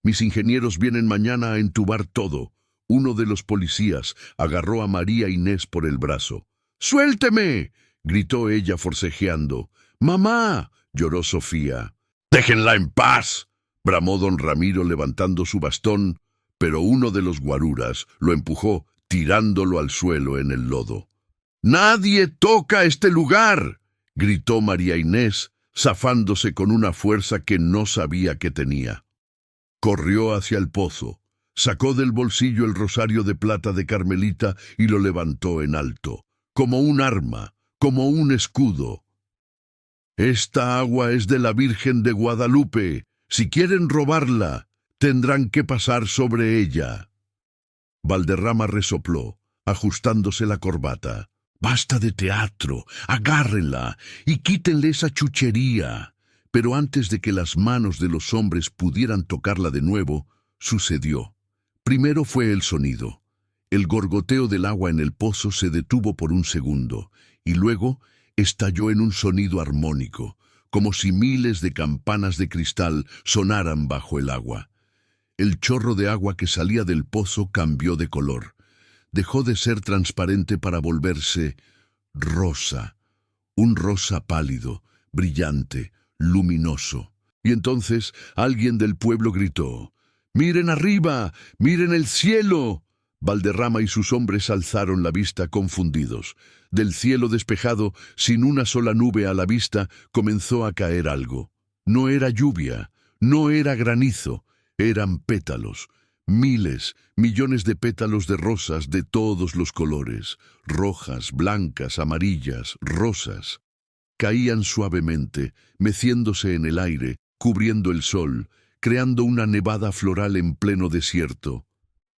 Mis ingenieros vienen mañana a entubar todo». Uno de los policías agarró a María Inés por el brazo. «¡Suélteme!», gritó ella forcejeando. «¡Mamá!», lloró Sofía. «¡Déjenla en paz!», bramó don Ramiro levantando su bastón, pero uno de los guaruras lo empujó, tirándolo al suelo en el lodo. «¡Nadie toca este lugar!», gritó María Inés, zafándose con una fuerza que no sabía que tenía. Corrió hacia el pozo, sacó del bolsillo el rosario de plata de Carmelita y lo levantó en alto, como un arma, como un escudo. «Esta agua es de la Virgen de Guadalupe. Si quieren robarla, tendrán que pasar sobre ella». Valderrama resopló, ajustándose la corbata. «Basta de teatro, agárrenla y quítenle esa chuchería». Pero antes de que las manos de los hombres pudieran tocarla de nuevo, sucedió. Primero fue el sonido. El gorgoteo del agua en el pozo se detuvo por un segundo, y luego estalló en un sonido armónico, como si miles de campanas de cristal sonaran bajo el agua. El chorro de agua que salía del pozo cambió de color. Dejó de ser transparente para volverse rosa, un rosa pálido, brillante, luminoso. Y entonces alguien del pueblo gritó: «¡Miren arriba! ¡Miren el cielo!». Valderrama y sus hombres alzaron la vista confundidos. Del cielo despejado, sin una sola nube a la vista, comenzó a caer algo. No era lluvia, no era granizo, eran pétalos. Miles, millones de pétalos de rosas de todos los colores, rojas, blancas, amarillas, rosas. Caían suavemente, meciéndose en el aire, cubriendo el sol, creando una nevada floral en pleno desierto.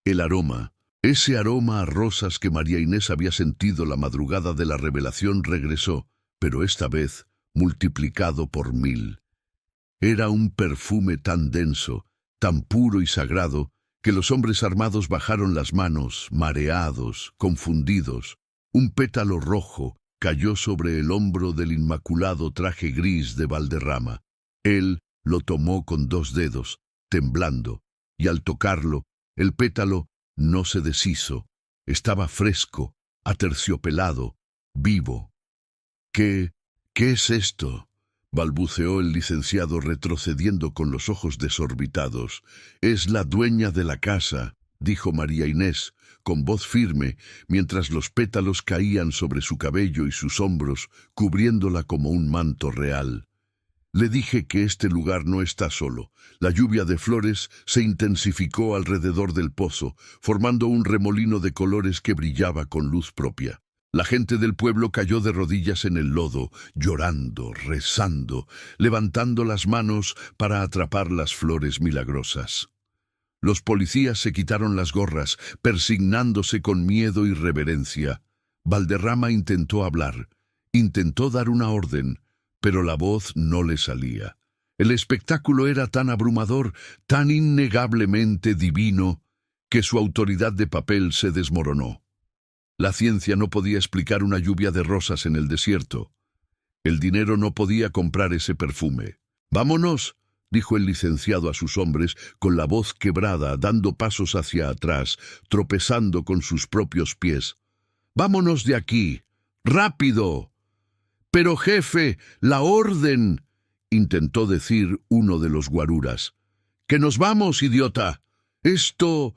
El aroma, ese aroma a rosas que María Inés había sentido la madrugada de la revelación, regresó, pero esta vez multiplicado por 1000. Era un perfume tan denso, tan puro y sagrado, que los hombres armados bajaron las manos, mareados, confundidos. Un pétalo rojo cayó sobre el hombro del inmaculado traje gris de Valderrama. Él lo tomó con 2 dedos, temblando, y al tocarlo, el pétalo no se deshizo. Estaba fresco, aterciopelado, vivo. ¿Qué es esto?, balbuceó el licenciado retrocediendo con los ojos desorbitados. «Es la dueña de la casa», dijo María Inés, con voz firme, mientras los pétalos caían sobre su cabello y sus hombros, cubriéndola como un manto real. «Le dije que este lugar no está solo». La lluvia de flores se intensificó alrededor del pozo, formando un remolino de colores que brillaba con luz propia. La gente del pueblo cayó de rodillas en el lodo, llorando, rezando, levantando las manos para atrapar las flores milagrosas. Los policías se quitaron las gorras, persignándose con miedo y reverencia. Valderrama intentó hablar, intentó dar una orden, pero la voz no le salía. El espectáculo era tan abrumador, tan innegablemente divino, que su autoridad de papel se desmoronó. La ciencia no podía explicar una lluvia de rosas en el desierto. El dinero no podía comprar ese perfume. «Vámonos», dijo el licenciado a sus hombres, con la voz quebrada, dando pasos hacia atrás, tropezando con sus propios pies. «Vámonos de aquí. ¡Rápido!». «Pero jefe, la orden», intentó decir uno de los guaruras. «¡Que nos vamos, idiota! Esto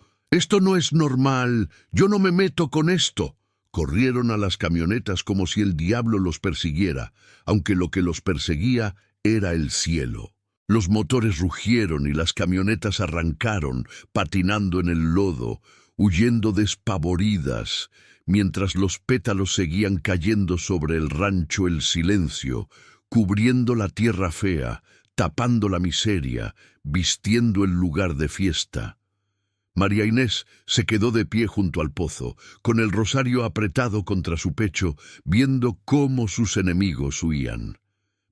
no es normal. Yo no me meto con esto». Corrieron a las camionetas como si el diablo los persiguiera, aunque lo que los perseguía era el cielo. Los motores rugieron y las camionetas arrancaron, patinando en el lodo, huyendo despavoridas, mientras los pétalos seguían cayendo sobre el rancho el silencio, cubriendo la tierra fea, tapando la miseria, vistiendo el lugar de fiesta. María Inés se quedó de pie junto al pozo, con el rosario apretado contra su pecho, viendo cómo sus enemigos huían.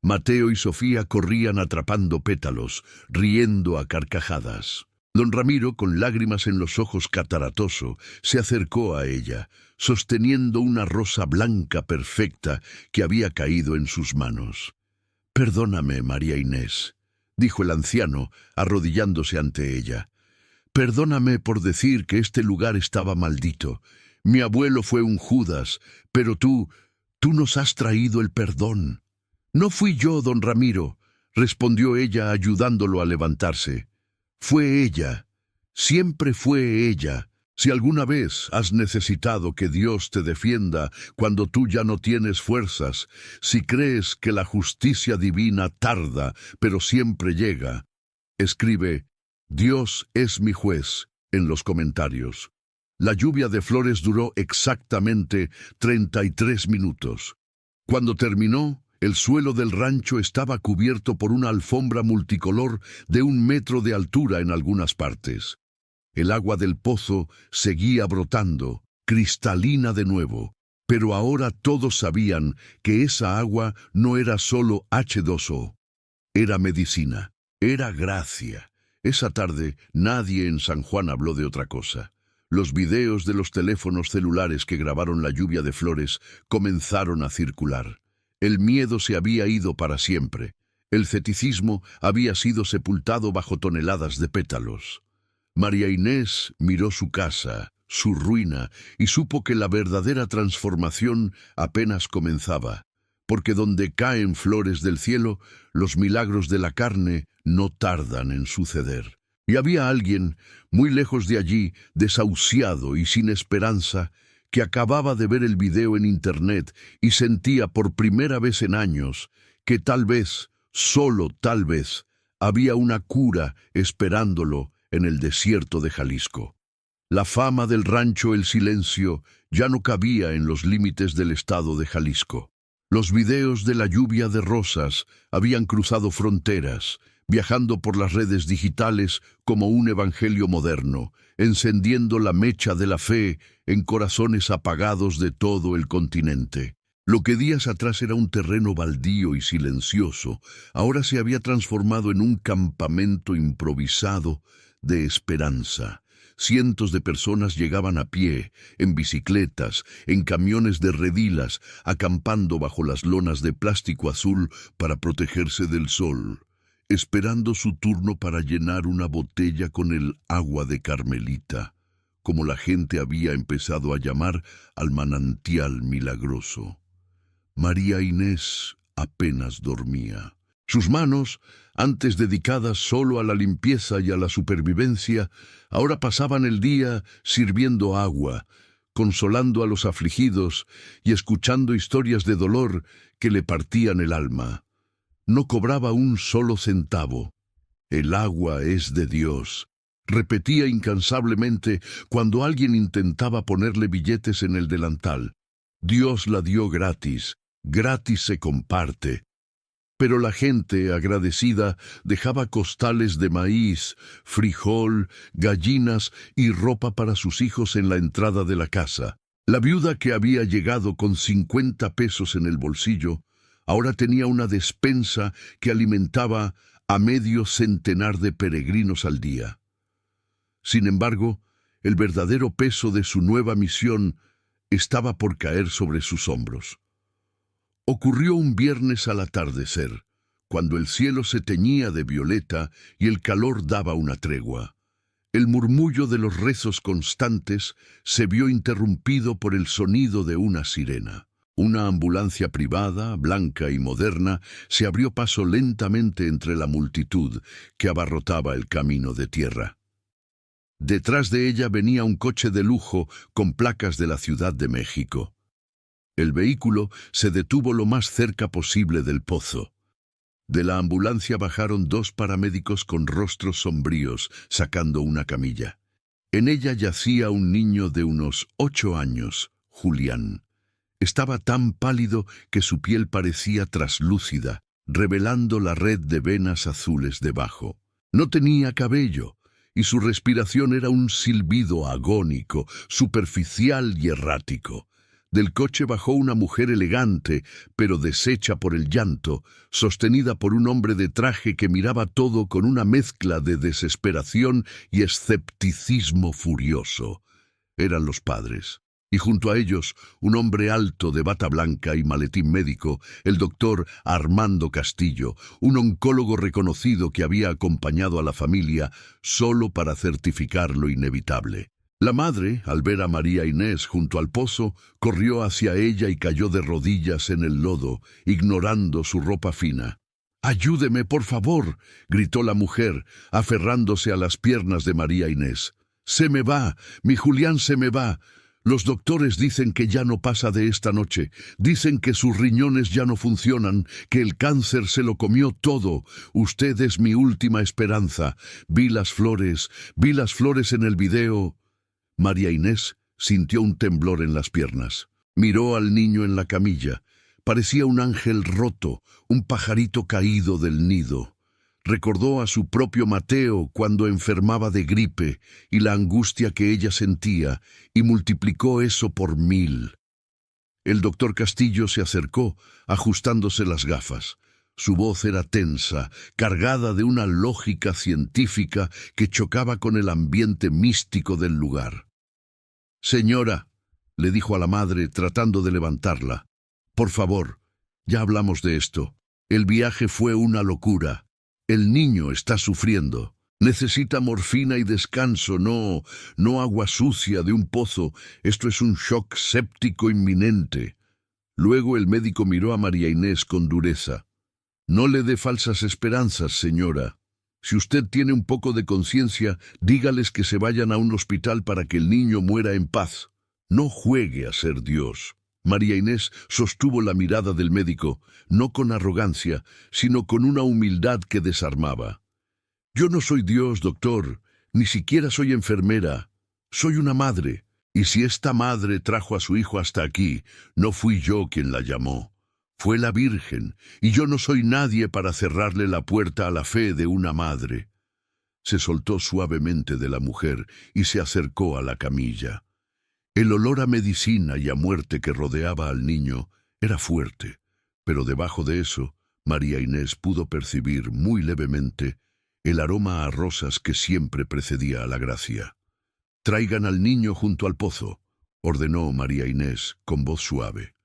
Mateo y Sofía corrían atrapando pétalos, riendo a carcajadas. Don Ramiro, con lágrimas en los ojos cataratoso, se acercó a ella, sosteniendo una rosa blanca perfecta que había caído en sus manos. «Perdóname, María Inés», dijo el anciano, arrodillándose ante ella. «Perdóname por decir que este lugar estaba maldito. Mi abuelo fue un Judas, pero tú nos has traído el perdón». «No fui yo, don Ramiro», respondió ella ayudándolo a levantarse. «Fue ella, siempre fue ella. Si alguna vez has necesitado que Dios te defienda cuando tú ya no tienes fuerzas, si crees que la justicia divina tarda, pero siempre llega, escribe «Dios es mi juez» en los comentarios. La lluvia de flores duró exactamente 33 minutos. Cuando terminó, el suelo del rancho estaba cubierto por una alfombra multicolor de 1 metro de altura en algunas partes. El agua del pozo seguía brotando, cristalina de nuevo, pero ahora todos sabían que esa agua no era solo H2O. Era medicina, era gracia. Esa tarde nadie en San Juan habló de otra cosa. Los videos de los teléfonos celulares que grabaron la lluvia de flores comenzaron a circular. El miedo se había ido para siempre. El ceticismo había sido sepultado bajo toneladas de pétalos. María Inés miró su casa, su ruina, y supo que la verdadera transformación apenas comenzaba, porque donde caen flores del cielo, los milagros de la carne no tardan en suceder. Y había alguien, muy lejos de allí, desahuciado y sin esperanza, que acababa de ver el video en internet y sentía por primera vez en años que tal vez, solo tal vez, había una cura esperándolo en el desierto de Jalisco. La fama del rancho El Silencio ya no cabía en los límites del estado de Jalisco. Los videos de la lluvia de rosas habían cruzado fronteras, viajando por las redes digitales como un evangelio moderno, encendiendo la mecha de la fe en corazones apagados de todo el continente. Lo que días atrás era un terreno baldío y silencioso, ahora se había transformado en un campamento improvisado de esperanza. Cientos de personas llegaban a pie, en bicicletas, en camiones de redilas, acampando bajo las lonas de plástico azul para protegerse del sol, esperando su turno para llenar una botella con el agua de Carmelita, como la gente había empezado a llamar al manantial milagroso. María Inés apenas dormía. Sus manos, antes dedicadas solo a la limpieza y a la supervivencia, ahora pasaban el día sirviendo agua, consolando a los afligidos y escuchando historias de dolor que le partían el alma. No cobraba un solo centavo. «El agua es de Dios», repetía incansablemente cuando alguien intentaba ponerle billetes en el delantal. «Dios la dio gratis, gratis se comparte». Pero la gente, agradecida, dejaba costales de maíz, frijol, gallinas y ropa para sus hijos en la entrada de la casa. La viuda que había llegado con 50 pesos en el bolsillo, ahora tenía una despensa que alimentaba a medio centenar de peregrinos al día. Sin embargo, el verdadero peso de su nueva misión estaba por caer sobre sus hombros. Ocurrió un viernes al atardecer, cuando el cielo se teñía de violeta y el calor daba una tregua. El murmullo de los rezos constantes se vio interrumpido por el sonido de una sirena. Una ambulancia privada, blanca y moderna, se abrió paso lentamente entre la multitud que abarrotaba el camino de tierra. Detrás de ella venía un coche de lujo con placas de la Ciudad de México. El vehículo se detuvo lo más cerca posible del pozo. De la ambulancia bajaron 2 paramédicos con rostros sombríos, sacando una camilla. En ella yacía un niño de unos 8 años, Julián. Estaba tan pálido que su piel parecía traslúcida, revelando la red de venas azules debajo. No tenía cabello, y su respiración era un silbido agónico, superficial y errático. Del coche bajó una mujer elegante, pero deshecha por el llanto, sostenida por un hombre de traje que miraba todo con una mezcla de desesperación y escepticismo furioso. Eran los padres. Y junto a ellos, un hombre alto de bata blanca y maletín médico, el doctor Armando Castillo, un oncólogo reconocido que había acompañado a la familia solo para certificar lo inevitable. La madre, al ver a María Inés junto al pozo, corrió hacia ella y cayó de rodillas en el lodo, ignorando su ropa fina. «¡Ayúdeme, por favor!», gritó la mujer, aferrándose a las piernas de María Inés. «¡Se me va! ¡Mi Julián se me va! Los doctores dicen que ya no pasa de esta noche. Dicen que sus riñones ya no funcionan, que el cáncer se lo comió todo. Usted es mi última esperanza. Vi las flores en el video». María Inés sintió un temblor en las piernas. Miró al niño en la camilla. Parecía un ángel roto, un pajarito caído del nido. Recordó a su propio Mateo cuando enfermaba de gripe y la angustia que ella sentía, y multiplicó eso por 1000. El doctor Castillo se acercó, ajustándose las gafas. Su voz era tensa, cargada de una lógica científica que chocaba con el ambiente místico del lugar. «Señora», le dijo a la madre tratando de levantarla, «por favor, ya hablamos de esto. El viaje fue una locura. El niño está sufriendo. Necesita morfina y descanso, no agua sucia de un pozo. Esto es un shock séptico inminente». Luego el médico miró a María Inés con dureza. «No le dé falsas esperanzas, señora. Si usted tiene un poco de conciencia, dígales que se vayan a un hospital para que el niño muera en paz. No juegue a ser Dios». María Inés sostuvo la mirada del médico, no con arrogancia, sino con una humildad que desarmaba. «Yo no soy Dios, doctor, ni siquiera soy enfermera. Soy una madre, y si esta madre trajo a su hijo hasta aquí, no fui yo quien la llamó. Fue la Virgen, y yo no soy nadie para cerrarle la puerta a la fe de una madre». Se soltó suavemente de la mujer y se acercó a la camilla. El olor a medicina y a muerte que rodeaba al niño era fuerte, pero debajo de eso, María Inés pudo percibir muy levemente el aroma a rosas que siempre precedía a la gracia. «Traigan al niño junto al pozo», ordenó María Inés con voz suave.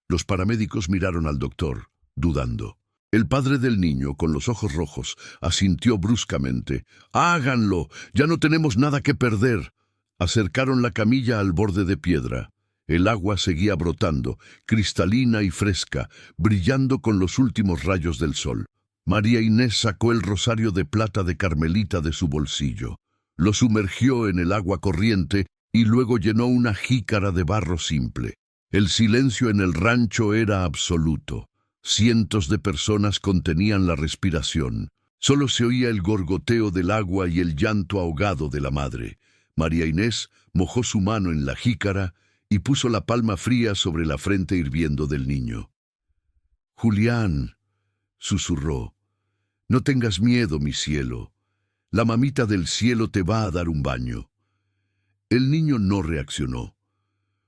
Los paramédicos miraron al doctor, dudando. El padre del niño, con los ojos rojos, asintió bruscamente. «¡Háganlo! Ya no tenemos nada que perder». Acercaron la camilla al borde de piedra. El agua seguía brotando, cristalina y fresca, brillando con los últimos rayos del sol. María Inés sacó el rosario de plata de Carmelita de su bolsillo. Lo sumergió en el agua corriente y luego llenó una jícara de barro simple. El silencio en el rancho era absoluto. Cientos de personas contenían la respiración. Solo se oía el gorgoteo del agua y el llanto ahogado de la madre. María Inés mojó su mano en la jícara y puso la palma fría sobre la frente hirviendo del niño. «Julián», susurró, «no tengas miedo, mi cielo. La mamita del cielo te va a dar un baño». El niño no reaccionó.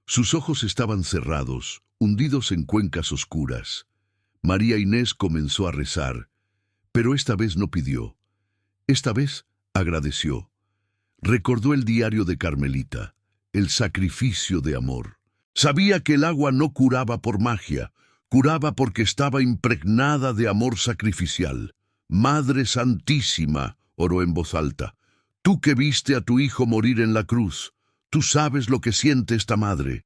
Sus ojos estaban cerrados, hundidos en cuencas oscuras. María Inés comenzó a rezar, pero esta vez no pidió. Esta vez agradeció. Recordó el diario de Carmelita, el sacrificio de amor. Sabía que el agua no curaba por magia, curaba porque estaba impregnada de amor sacrificial. «Madre Santísima», oró en voz alta, «tú que viste a tu hijo morir en la cruz, tú sabes lo que siente esta madre.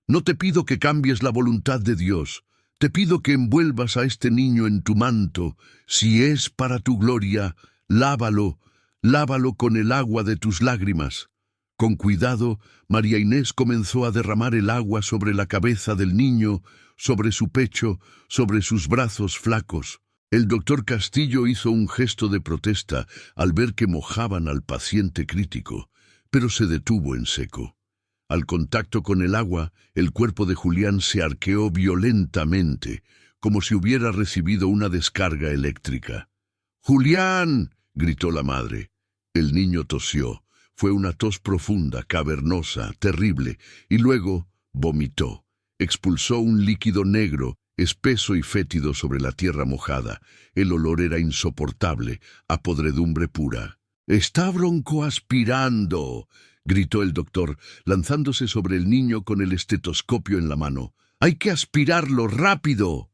No te pido que cambies la voluntad de Dios, te pido que envuelvas a este niño en tu manto. Si es para tu gloria, lávalo con el agua de tus lágrimas». Con cuidado, María Inés comenzó a derramar el agua sobre la cabeza del niño, sobre su pecho, sobre sus brazos flacos. El doctor Castillo hizo un gesto de protesta al ver que mojaban al paciente crítico, pero se detuvo en seco. Al contacto con el agua, el cuerpo de Julián se arqueó violentamente, como si hubiera recibido una descarga eléctrica. ¡Julián!, gritó la madre. El niño tosió. Fue una tos profunda, cavernosa, terrible, y luego vomitó. Expulsó un líquido negro, espeso y fétido sobre la tierra mojada. El olor era insoportable, a podredumbre pura. «¡Está broncoaspirando!», gritó el doctor, lanzándose sobre el niño con el estetoscopio en la mano. «¡Hay que aspirarlo rápido!».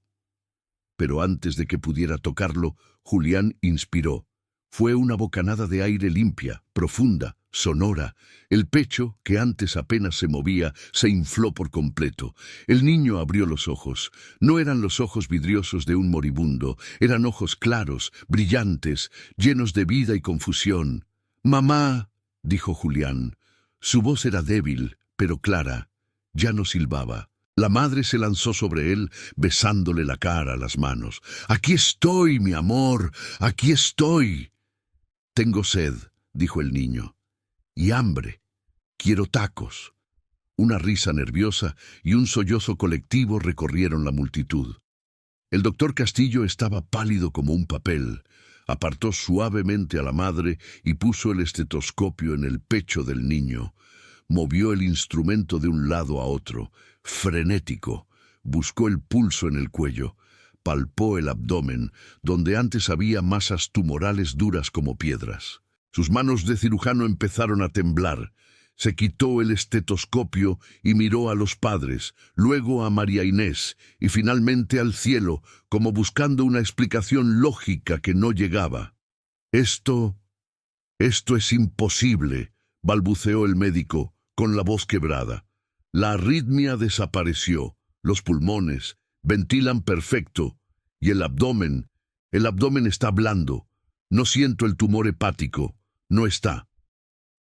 Pero antes de que pudiera tocarlo, Julián inspiró. Fue una bocanada de aire limpia, profunda, sonora. El pecho, que antes apenas se movía, se infló por completo. El niño abrió los ojos. No eran los ojos vidriosos de un moribundo, eran ojos claros, brillantes, llenos de vida y confusión. «¡Mamá!», dijo Julián. Su voz era débil, pero clara. Ya no silbaba. La madre se lanzó sobre él, besándole la cara, las manos. «¡Aquí estoy, mi amor! ¡Aquí estoy!». «Tengo sed», dijo el niño. «Y hambre. Quiero tacos». Una risa nerviosa y un sollozo colectivo recorrieron la multitud. El doctor Castillo estaba pálido como un papel. Apartó suavemente a la madre y puso el estetoscopio en el pecho del niño. Movió el instrumento de un lado a otro, frenético. Buscó el pulso en el cuello. Palpó el abdomen, donde antes había masas tumorales duras como piedras. Sus manos de cirujano empezaron a temblar. Se quitó el estetoscopio y miró a los padres, luego a María Inés y finalmente al cielo, como buscando una explicación lógica que no llegaba. Esto es imposible», balbuceó el médico, con la voz quebrada. «La arritmia desapareció, los pulmones ventilan perfecto, y el abdomen está blando. No siento el tumor hepático, no está».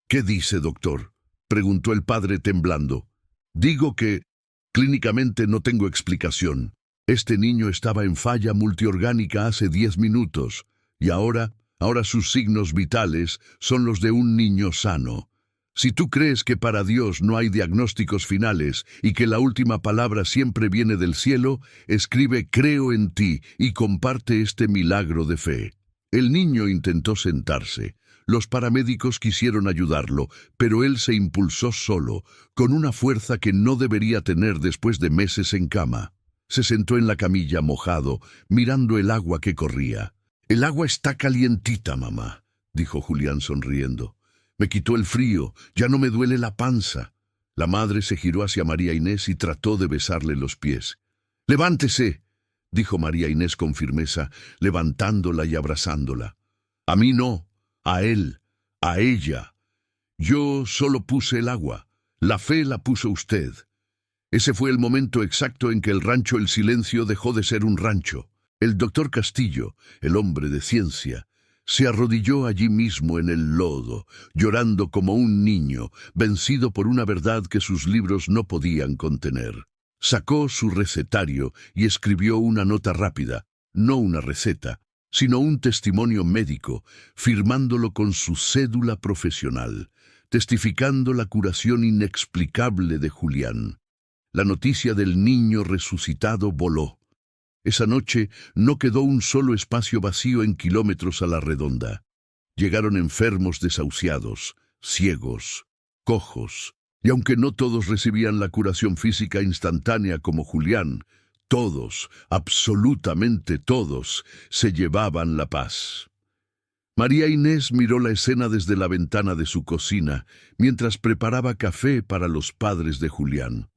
«¿Qué dice, doctor?», preguntó el padre temblando. «Digo que clínicamente no tengo explicación. Este niño estaba en falla multiorgánica hace 10 minutos, y ahora sus signos vitales son los de un niño sano. Si tú crees que para Dios no hay diagnósticos finales y que la última palabra siempre viene del cielo, escribe «Creo en ti» y comparte este milagro de fe». El niño intentó sentarse. Los paramédicos quisieron ayudarlo, pero él se impulsó solo, con una fuerza que no debería tener después de meses en cama. Se sentó en la camilla mojado, mirando el agua que corría. «El agua está calientita, mamá», dijo Julián sonriendo. «Me quitó el frío, ya no me duele la panza». La madre se giró hacia María Inés y trató de besarle los pies. «Levántese», dijo María Inés con firmeza, levantándola y abrazándola. «A mí no, a él, a ella. Yo solo puse el agua, la fe la puso usted». Ese fue el momento exacto en que el rancho El Silencio dejó de ser un rancho. El doctor Castillo, el hombre de ciencia, se arrodilló allí mismo en el lodo, llorando como un niño, vencido por una verdad que sus libros no podían contener. Sacó su recetario y escribió una nota rápida, no una receta, sino un testimonio médico, firmándolo con su cédula profesional, testificando la curación inexplicable de Julián. La noticia del niño resucitado voló. Esa noche no quedó un solo espacio vacío en kilómetros a la redonda. Llegaron enfermos desahuciados, ciegos, cojos, y aunque no todos recibían la curación física instantánea como Julián, todos, absolutamente todos, se llevaban la paz. María Inés miró la escena desde la ventana de su cocina, mientras preparaba café para los padres de Julián.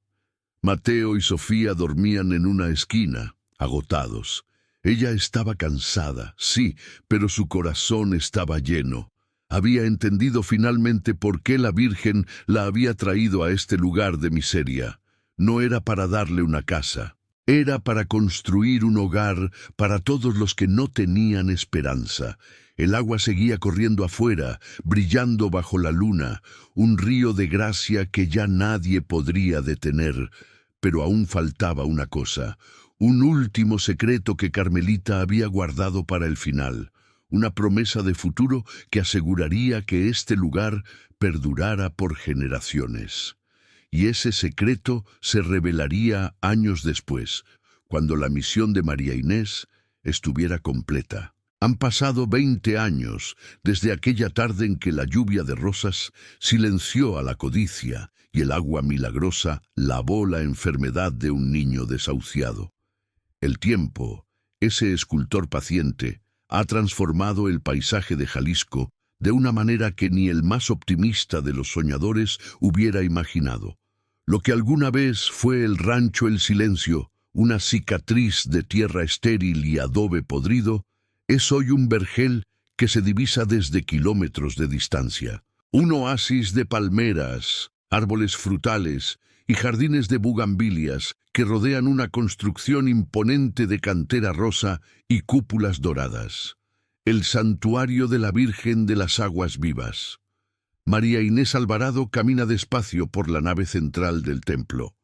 Mateo y Sofía dormían en una esquina, agotados. Ella estaba cansada, sí, pero su corazón estaba lleno. Había entendido finalmente por qué la Virgen la había traído a este lugar de miseria. No era para darle una casa, era para construir un hogar para todos los que no tenían esperanza. El agua seguía corriendo afuera, brillando bajo la luna, un río de gracia que ya nadie podría detener. Pero aún faltaba una cosa, un último secreto que Carmelita había guardado para el final, una promesa de futuro que aseguraría que este lugar perdurara por generaciones. y ese secreto se revelaría años después, cuando la misión de María Inés estuviera completa. Han pasado 20 años desde aquella tarde en que la lluvia de rosas silenció a la codicia y el agua milagrosa lavó la enfermedad de un niño desahuciado. El tiempo, ese escultor paciente, ha transformado el paisaje de Jalisco de una manera que ni el más optimista de los soñadores hubiera imaginado. Lo que alguna vez fue el rancho El Silencio, una cicatriz de tierra estéril y adobe podrido, es hoy un vergel que se divisa desde kilómetros de distancia. Un oasis de palmeras, árboles frutales y jardines de bugambilias que rodean una construcción imponente de cantera rosa y cúpulas doradas. El santuario de la Virgen de las Aguas Vivas. María Inés Alvarado camina despacio por la nave central del templo.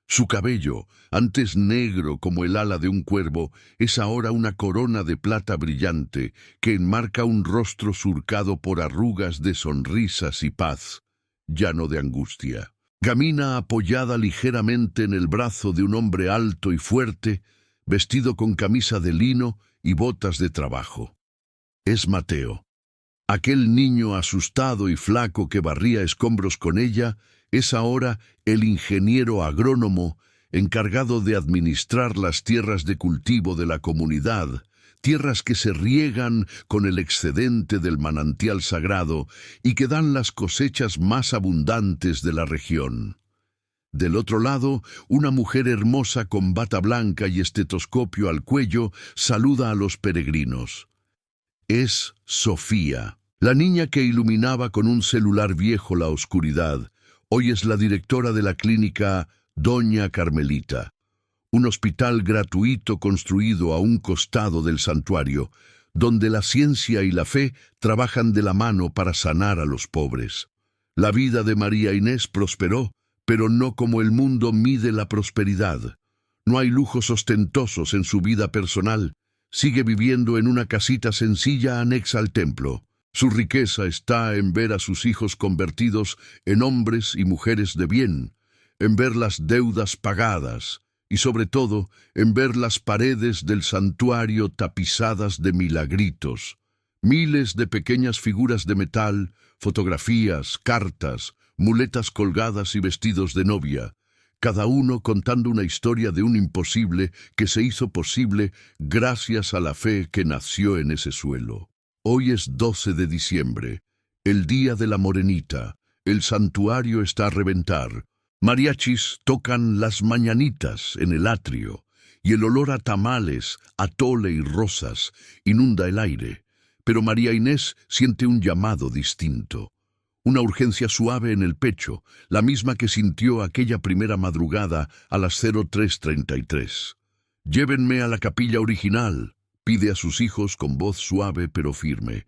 Su cabello, antes negro como el ala de un cuervo, es ahora una corona de plata brillante que enmarca un rostro surcado por arrugas de sonrisas y paz, llano de angustia. Camina apoyada ligeramente en el brazo de un hombre alto y fuerte, vestido con camisa de lino y botas de trabajo. Es Mateo. Aquel niño asustado y flaco que barría escombros con ella es ahora el ingeniero agrónomo encargado de administrar las tierras de cultivo de la comunidad, tierras que se riegan con el excedente del manantial sagrado y que dan las cosechas más abundantes de la región. Del otro lado, una mujer hermosa con bata blanca y estetoscopio al cuello saluda a los peregrinos. Es Sofía, la niña que iluminaba con un celular viejo la oscuridad. Hoy es la directora de la clínica Doña Carmelita, un hospital gratuito construido a un costado del santuario, donde la ciencia y la fe trabajan de la mano para sanar a los pobres. La vida de María Inés prosperó, pero no como el mundo mide la prosperidad. No hay lujos ostentosos en su vida personal. Sigue viviendo en una casita sencilla anexa al templo. Su riqueza está en ver a sus hijos convertidos en hombres y mujeres de bien, en ver las deudas pagadas y sobre todo en ver las paredes del santuario tapizadas de milagritos, miles de pequeñas figuras de metal, fotografías, cartas, muletas colgadas y vestidos de novia, cada uno contando una historia de un imposible que se hizo posible gracias a la fe que nació en ese suelo. Hoy es 12 de diciembre, el día de la Morenita. El santuario está a reventar. Mariachis tocan las mañanitas en el atrio, y el olor a tamales, atole y rosas inunda el aire. Pero María Inés siente un llamado distinto. Una urgencia suave en el pecho, la misma que sintió aquella primera madrugada a las 03:33. «Llévenme a la capilla original», pide a sus hijos con voz suave pero firme.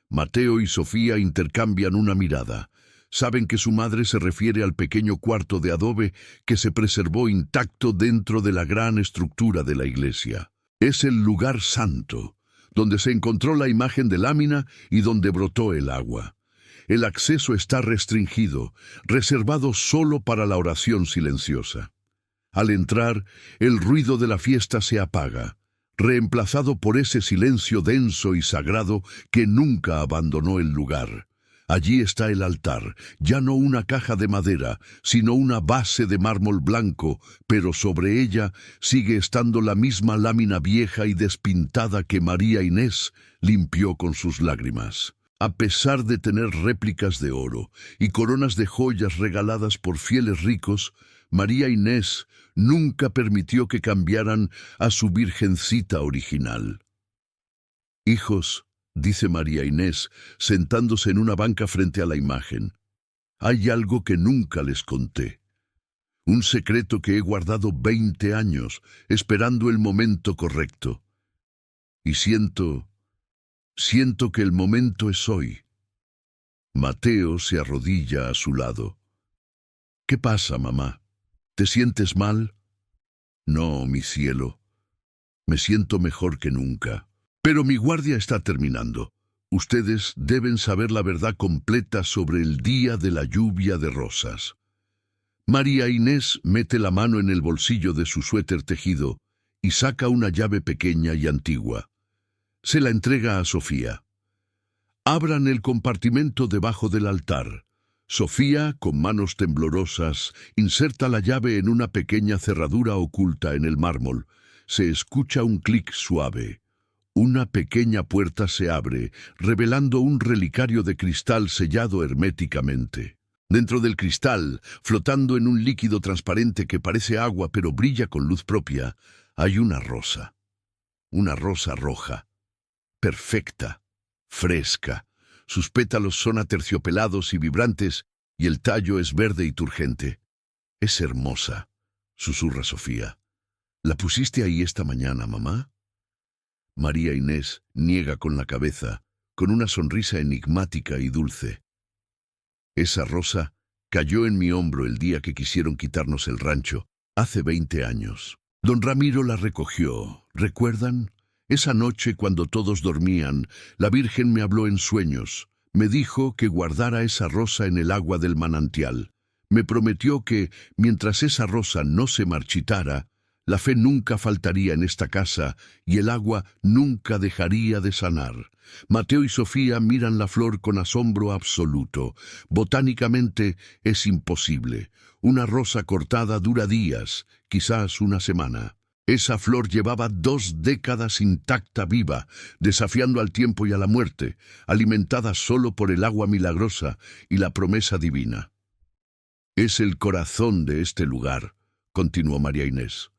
Mateo y Sofía intercambian una mirada. Saben que su madre se refiere al pequeño cuarto de adobe que se preservó intacto dentro de la gran estructura de la iglesia. Es el lugar santo, donde se encontró la imagen de lámina y donde brotó el agua. El acceso está restringido, reservado solo para la oración silenciosa. Al entrar, el ruido de la fiesta se apaga, reemplazado por ese silencio denso y sagrado que nunca abandonó el lugar. Allí está el altar, ya no una caja de madera, sino una base de mármol blanco, pero sobre ella sigue estando la misma lámina vieja y despintada que María Inés limpió con sus lágrimas. A pesar de tener réplicas de oro y coronas de joyas regaladas por fieles ricos, María Inés nunca permitió que cambiaran a su virgencita original. «Hijos», dice María Inés, sentándose en una banca frente a la imagen, «hay algo que nunca les conté. Un secreto que he guardado 20 años, esperando el momento correcto. Y siento que el momento es hoy». Mateo se arrodilla a su lado. «¿Qué pasa, mamá? ¿Te sientes mal?» «No, mi cielo. Me siento mejor que nunca. Pero mi guardia está terminando. Ustedes deben saber la verdad completa sobre el día de la lluvia de rosas». María Inés mete la mano en el bolsillo de su suéter tejido y saca una llave pequeña y antigua. Se la entrega a Sofía. Abran el compartimento debajo del altar. Sofía, con manos temblorosas, inserta la llave en una pequeña cerradura oculta en el mármol. Se escucha un clic suave. Una pequeña puerta se abre, revelando un relicario de cristal sellado herméticamente. Dentro del cristal, flotando en un líquido transparente que parece agua pero brilla con luz propia, hay una rosa. Una rosa roja. Perfecta. Fresca. Sus pétalos son aterciopelados y vibrantes, y el tallo es verde y turgente. «Es hermosa», susurra Sofía. «¿La pusiste ahí esta mañana, mamá?» María Inés niega con la cabeza, con una sonrisa enigmática y dulce. «Esa rosa cayó en mi hombro el día que quisieron quitarnos el rancho, hace 20 años. Don Ramiro la recogió, ¿recuerdan? Esa noche, cuando todos dormían, la Virgen me habló en sueños. Me dijo que guardara esa rosa en el agua del manantial. Me prometió que, mientras esa rosa no se marchitara, la fe nunca faltaría en esta casa y el agua nunca dejaría de sanar. Mateo y Sofía miran la flor con asombro absoluto. Botánicamente es imposible. Una rosa cortada dura días, quizás una semana. Esa flor llevaba 2 décadas intacta, viva, desafiando al tiempo y a la muerte, alimentada solo por el agua milagrosa y la promesa divina. «Es el corazón de este lugar», continuó María Inés.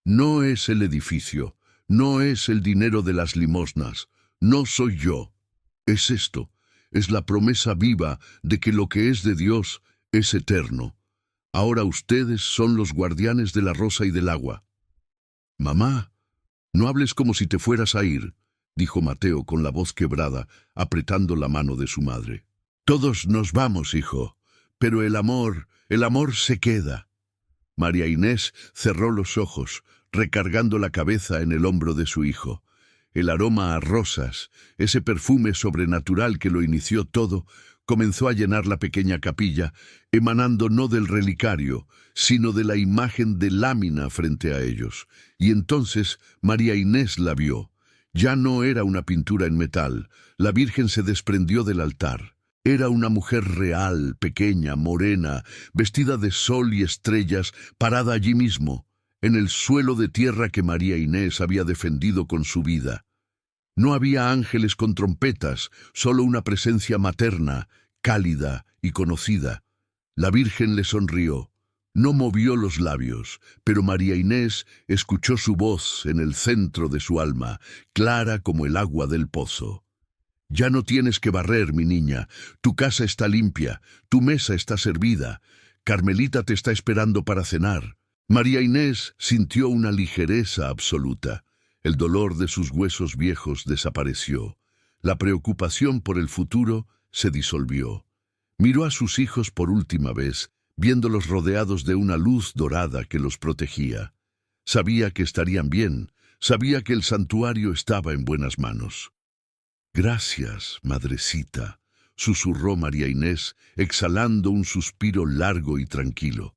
«No es el edificio, no es el dinero de las limosnas, no soy yo. Es esto, es la promesa viva de que lo que es de Dios es eterno. Ahora ustedes son los guardianes de la rosa y del agua». «Mamá, no hables como si te fueras a ir», dijo Mateo con la voz quebrada, apretando la mano de su madre. «Todos nos vamos, hijo, pero el amor se queda». María Inés cerró los ojos, recargando la cabeza en el hombro de su hijo. El aroma a rosas, ese perfume sobrenatural que lo inició todo, comenzó a llenar la pequeña capilla, emanando no del relicario, sino de la imagen de lámina frente a ellos. Y entonces María Inés la vio. Ya no era una pintura en metal. La Virgen se desprendió del altar. Era una mujer real, pequeña, morena, vestida de sol y estrellas, parada allí mismo, en el suelo de tierra que María Inés había defendido con su vida. No había ángeles con trompetas, solo una presencia materna, cálida y conocida. La Virgen le sonrió. No movió los labios, pero María Inés escuchó su voz en el centro de su alma, clara como el agua del pozo. «Ya no tienes que barrer, mi niña. Tu casa está limpia, tu mesa está servida. Carmelita te está esperando para cenar». María Inés sintió una ligereza absoluta. El dolor de sus huesos viejos desapareció. La preocupación por el futuro se disolvió. Miró a sus hijos por última vez, viéndolos rodeados de una luz dorada que los protegía. Sabía que estarían bien, sabía que el santuario estaba en buenas manos. «Gracias, madrecita», susurró María Inés, exhalando un suspiro largo y tranquilo.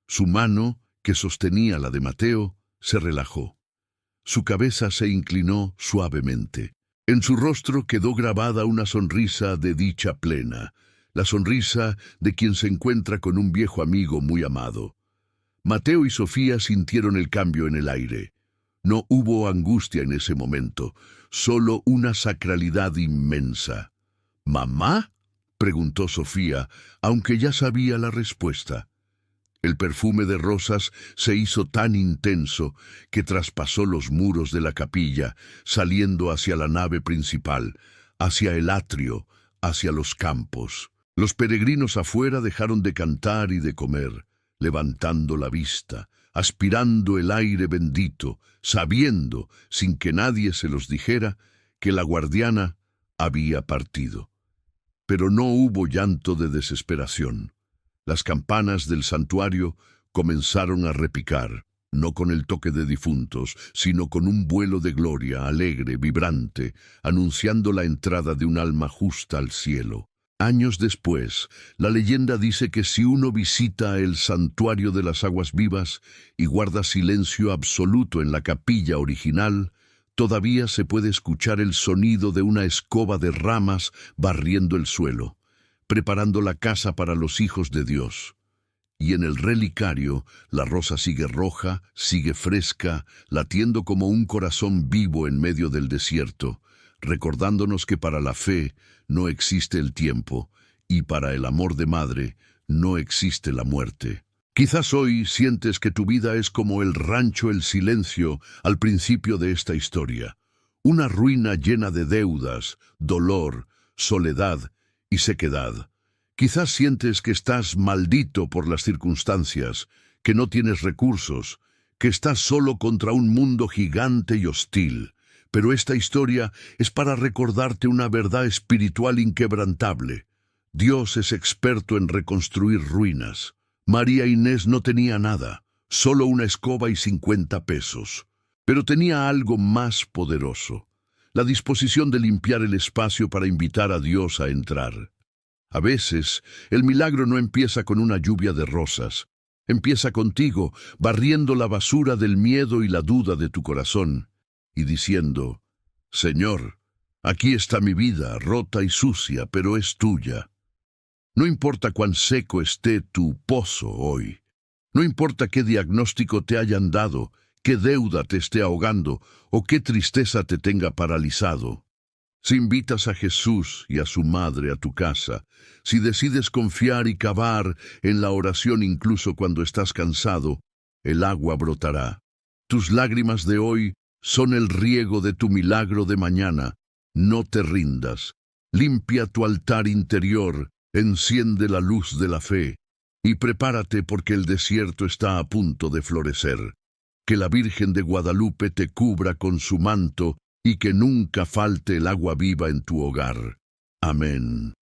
Su mano, que sostenía la de Mateo, se relajó. Su cabeza se inclinó suavemente. En su rostro quedó grabada una sonrisa de dicha plena, la sonrisa de quien se encuentra con un viejo amigo muy amado. Mateo y Sofía sintieron el cambio en el aire. No hubo angustia en ese momento, solo una sacralidad inmensa. «¿Mamá?», preguntó Sofía, aunque ya sabía la respuesta. El perfume de rosas se hizo tan intenso que traspasó los muros de la capilla, saliendo hacia la nave principal, hacia el atrio, hacia los campos. Los peregrinos afuera dejaron de cantar y de comer, levantando la vista, aspirando el aire bendito, sabiendo, sin que nadie se los dijera, que la guardiana había partido. Pero no hubo llanto de desesperación. Las campanas del santuario comenzaron a repicar, no con el toque de difuntos, sino con un vuelo de gloria alegre, vibrante, anunciando la entrada de un alma justa al cielo. Años después, la leyenda dice que si uno visita el santuario de las aguas vivas y guarda silencio absoluto en la capilla original, todavía se puede escuchar el sonido de una escoba de ramas barriendo el suelo, preparando la casa para los hijos de Dios. Y en el relicario, la rosa sigue roja, sigue fresca, latiendo como un corazón vivo en medio del desierto, recordándonos que para la fe no existe el tiempo y para el amor de madre no existe la muerte. Quizás hoy sientes que tu vida es como el rancho El Silencio al principio de esta historia, una ruina llena de deudas, dolor, soledad y sequedad. Quizás sientes que estás maldito por las circunstancias, que no tienes recursos, que estás solo contra un mundo gigante y hostil. Pero esta historia es para recordarte una verdad espiritual inquebrantable. Dios es experto en reconstruir ruinas. María Inés no tenía nada, solo una escoba y 50 pesos. Pero tenía algo más poderoso, la disposición de limpiar el espacio para invitar a Dios a entrar. A veces, el milagro no empieza con una lluvia de rosas. Empieza contigo, barriendo la basura del miedo y la duda de tu corazón, y diciendo: Señor, aquí está mi vida, rota y sucia, pero es tuya. No importa cuán seco esté tu pozo hoy. No importa qué diagnóstico te hayan dado, qué deuda te esté ahogando o qué tristeza te tenga paralizado. Si invitas a Jesús y a su madre a tu casa, si decides confiar y cavar en la oración incluso cuando estás cansado, el agua brotará. Tus lágrimas de hoy son el riego de tu milagro de mañana. No te rindas. Limpia tu altar interior, enciende la luz de la fe y prepárate porque el desierto está a punto de florecer. Que la Virgen de Guadalupe te cubra con su manto y que nunca falte el agua viva en tu hogar. Amén.